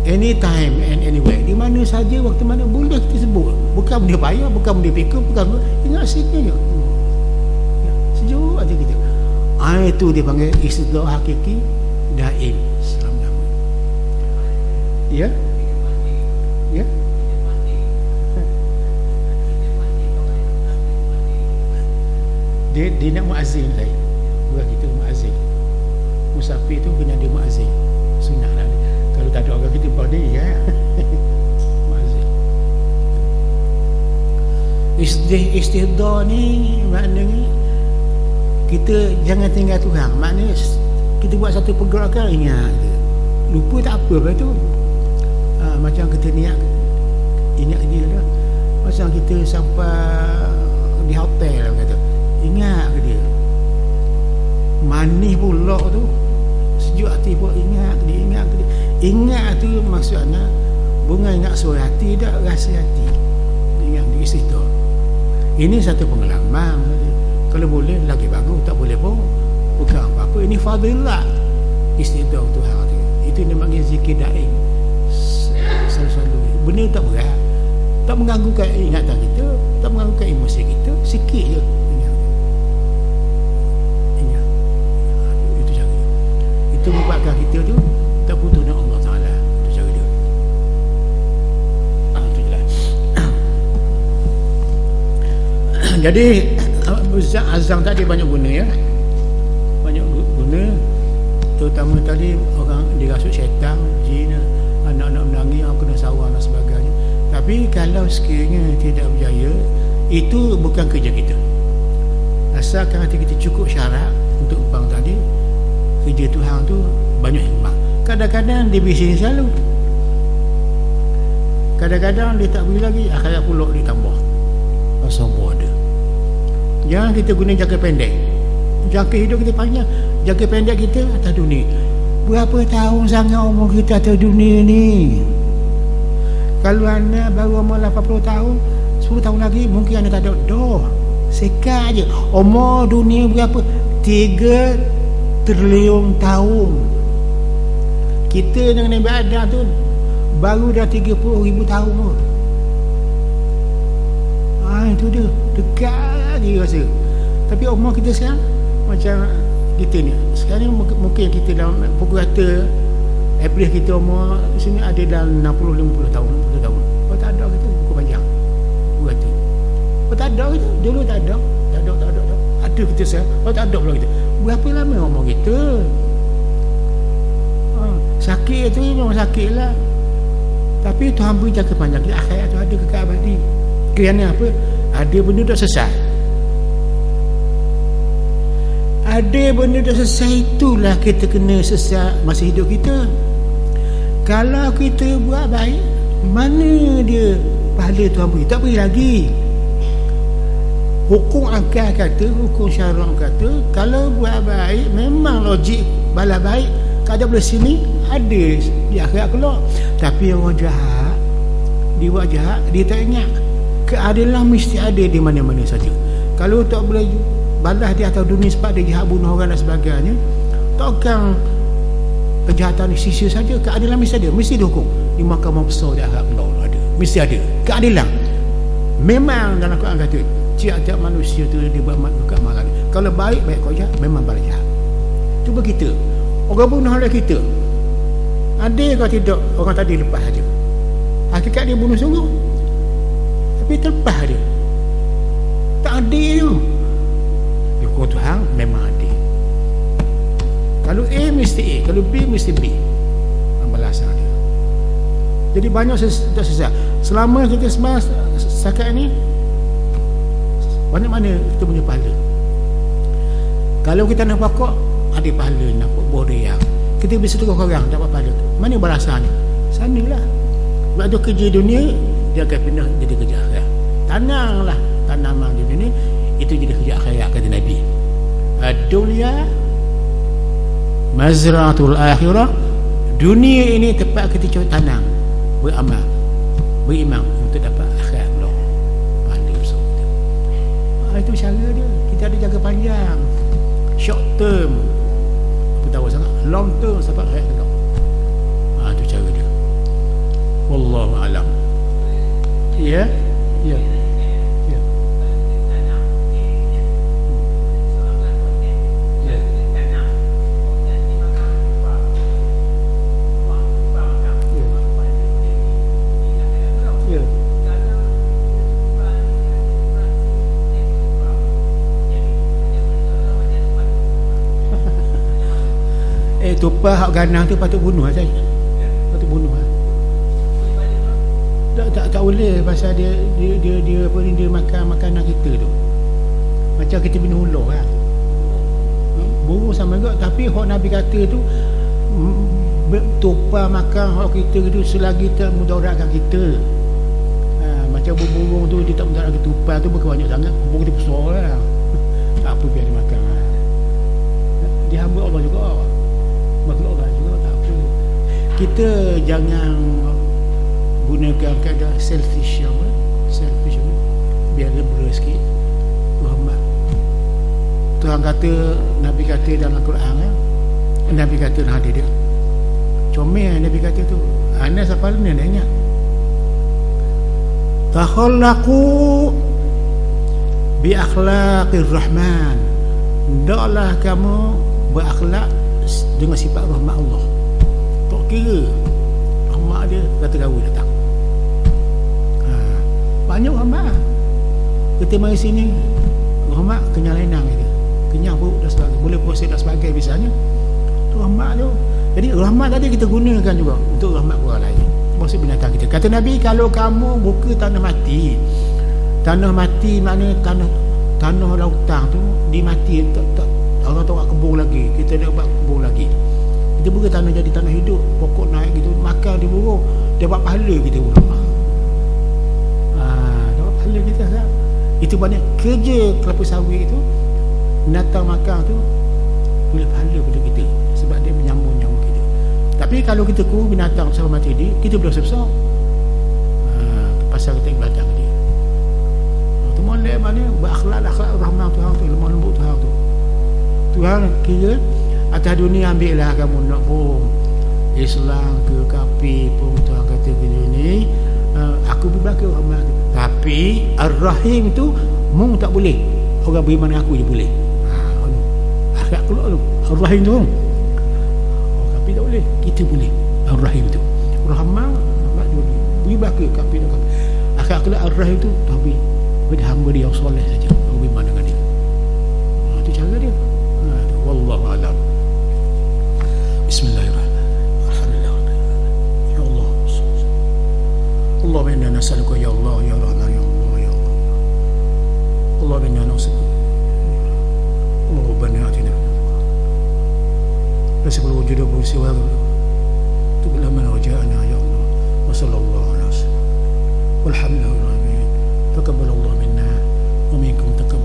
S1: anytime and anywhere, di mana saja, waktu mana boleh kita sebut. Bukan benda payah, bukan benda fikir, bukan ingat sikit je. Sejuk aja kita. Itu dia panggil istidor hakiki daim selama-lamanya. Ya? Ya? Dia nak muazzin saya. Bukan kita muazzin. Musafir tu kena ada muazzin. Sunnah lah. Kalau tak ada orang kita pada ya. Muazzin. Istidor ni maknanya kita jangan tinggal Tuhan. Maknanya kita buat satu pergerakan ingat je. Lupa tak apa lepas tu. Macam kita niat ingat dia lah. Macam kita sampai di hotel lah kata. Ingat ke dia. Manis pula tu. Sejuk hati pula ingat ke dia, ingat ke dia. Ingat tu maksudnya bukan ingat suara hati, tak rasa hati. Ingat di situ. Ini satu pengalaman. Kalau boleh lagi bagus, tak boleh pun bukan apa-apa. Ini fadilah istidor Tuhan tu. Itu namanya zikir daim. Selalu benda tak berat, tak mengganggukan ingatan kita, tak mengganggukan emosi kita, sikit je. Ingat. Itu cara. Itu membuatkan kita tu tak putus dengan Allah Ta'ala. Itu cara dia. Itu jelas. Jadi azam tadi banyak guna ya. Banyak guna. Terutama tadi orang dirasuk syaitan, jin, anak-anak menangis, orang kena sawah dan sebagainya. Tapi kalau sekiranya tidak berjaya, itu bukan kerja kita. Asalkan hati kita cukup syarat untuk bang tadi, kerja Tuhan tu banyak hikmah. Kadang-kadang dia bising selalu, kadang-kadang dia tak beri lagi, akhirat pula ditambah. Sombong ada. Jangan kita guna jangka pendek. Jangka hidup kita panjang, jangka pendek kita atas dunia. Berapa tahun sangat umur kita atas dunia ni? Kalau anda baru umur 80 tahun, 10 tahun lagi mungkin anda tak ada doh. Sekat je. Umur dunia berapa? 3 trilion tahun. Kita dengan Nabi Adam tu baru dah 30,000 tahun pun. Itu dia. Dekat je rasa. Tapi umur kita sekarang macam kita ni. Sekarang ni mungkin kita dalam pukul kata average kita umur sini ada dalam 60-50 tahun, 60 tahun. Kalau tak ada kita pukul panjang. Pukul kata. Kalau tak ada kita, dulu tak ada. Ada kita sekarang. Kalau tak ada pula kita. Berapa lama umur kita? Sakit tu memang sakit lah. Tapi Tuhan beri jangka panjang. Akhirat tu ada kekal abadi. Kerana apa? Ada benda tak sesat. Ada benda tak sesat, itulah kita kena sesat masa hidup kita. Kalau kita buat baik, mana dia pahala Tuhan beri? Tak beri lagi. Hukum akal kata, hukum syarak kata, kalau buat baik memang logik bala baik. Kalau boleh sini ada di akhirat keluar. Tapi orang jahat, dia buat jahat, dia tak ingat keadilan mesti ada di mana-mana saja. Kalau tak boleh balas di atas dunia sebab dia jahat, bunuh orang dan sebagainya, takkan kejahatan ni sisa saja. Keadilan mesti ada, mesti dihukum di mahkamah besar di akhirat Allah ada, mesti ada keadilan. Memang dalam Quran kata tiap-tiap manusia tu dia buat buka malam. Kalau baik kau jahat, memang balas jahat. Cuba kita, orang bunuh oleh kita, ada kau tidak, orang tadi lepas saja. Hakikat dia bunuh sungguh, tapi terlepas dia. Tak adil tu. Hukum Tuhan memang adil. Kalau A mesti A, kalau B mesti B. Pembalasan dia. Jadi banyak tak sesat. Selama kita semasa setakat ni, banyak mana kita punya pahala. Kalau kita nak pokok, ada pahala. Nak buah dia, kita bisa tukar orang dapat pahala. Mana balasannya? Sanalah. Sebab tu kerja dunia dia akan pindah jadi kerja akhirat. Tanamlah tanaman di dunia, itu jadi kerja akhirat, kata Nabi. Ad-dunya mazra'atul akhirah dunia ini tempat kita cuba tanam, beramal, beriman untuk dapat akhirat Allah. Pahala besar kita. Itu cara dia. Kita ada jaga panjang, short term apa tahu sangat, long term sampai akhirat Allah. Itu cara dia. Wallahu alam. Ya, ya. Tupah hak ganang tu patut bunuh lah saya. Patut bunuh lah. Tak boleh pasal dia apa ni, dia makan makanan kita tu. Macam kita bina ular kan. Burung sama juga, tapi hak Nabi kata tu tupah makan hak kita tu selagi tak mudaratkan kita. Macam burung tu dia tak mudaratkan tupah tu bukan banyak sangat, burung dia besar lah. Tak apa biar dia makan lah. Dia hamba Allah juga. Makhluk Allah juga, tak apa. Kita jangan gunakan keadaan selfish apa? Selfish apa? Biar liberal sikit. Muhammad. Tuhan kata, Nabi kata dalam Quran kan? Nabi kata dalam hadis dia. Comel Nabi kata tu. Anas apa ni dia ingat? Takhallaqu bi akhlaqir rahman. Hendaklah kamu berakhlak dengan sifat rahmat Allah. Tak kira rahmat dia kata gawe datang. Banyak rahmat. Kita mari sini rahmat kenyang lenang kita. Kenyang perut dan sebagainya. Boleh puasa dan sebagainya misalnya. Itu rahmat tu. Jadi rahmat tadi kita gunakan juga untuk rahmat orang lain. Maksud binatang kita. Kata Nabi, kalau kamu buka tanah mati. Tanah mati maknanya tanah lautan tu dimati, tak orang tak buat kebun lagi, kita dah buat kebun lagi, kita buka tanah jadi tanah hidup, pokok naik gitu, makan di burung, dia buat pahala kita pun. Dia buat pahala kita kan? Itu banyak kerja kelapa sawit itu, binatang makan tu boleh pahala pada kita sebab dia menyambung nyawa kita. Tapi kalau kita kurung binatang sama mati dia, kita berdosa besar. Pasal kita ibadah dia. Tu molek mana berakhlak rahmat Tuhan tu, lemah lembut Tuhan tu. Tuhan kira atas dunia ambillah kamu nak pun Islam ke kafir pun, Tuhan kata begini ni, aku berbakar rahmat. Tapi Ar-Rahim tu mung tak boleh. Orang beriman dengan aku je boleh. Akhirat keluar tu Ar-Rahim tu. Orang kafir tak boleh, kita boleh. Ar-Rahim tu rahmat dunia, berbakar kafir dan kafir. Akhirat keluar Ar-Rahim tu tapi pada hamba dia yang soleh saja, orang beriman dengan dia. Itu cara dia. Wallahu a'lam. Bismillahirrahmanirrahim. Alhamdulillah. Ya Allah. Allahumma inna nas'aluka ya Allah ya Rahman ya Allah ya Allah. Allahumma inna nas'aluka. Allahumma atina. Rasul wujud wa siwa. Tubla man waja'ana ya Allah. Wa sallallahu alaihi wasallam. Walhamdulillah. Taqabbalallahu minna wa minkum taqabbal.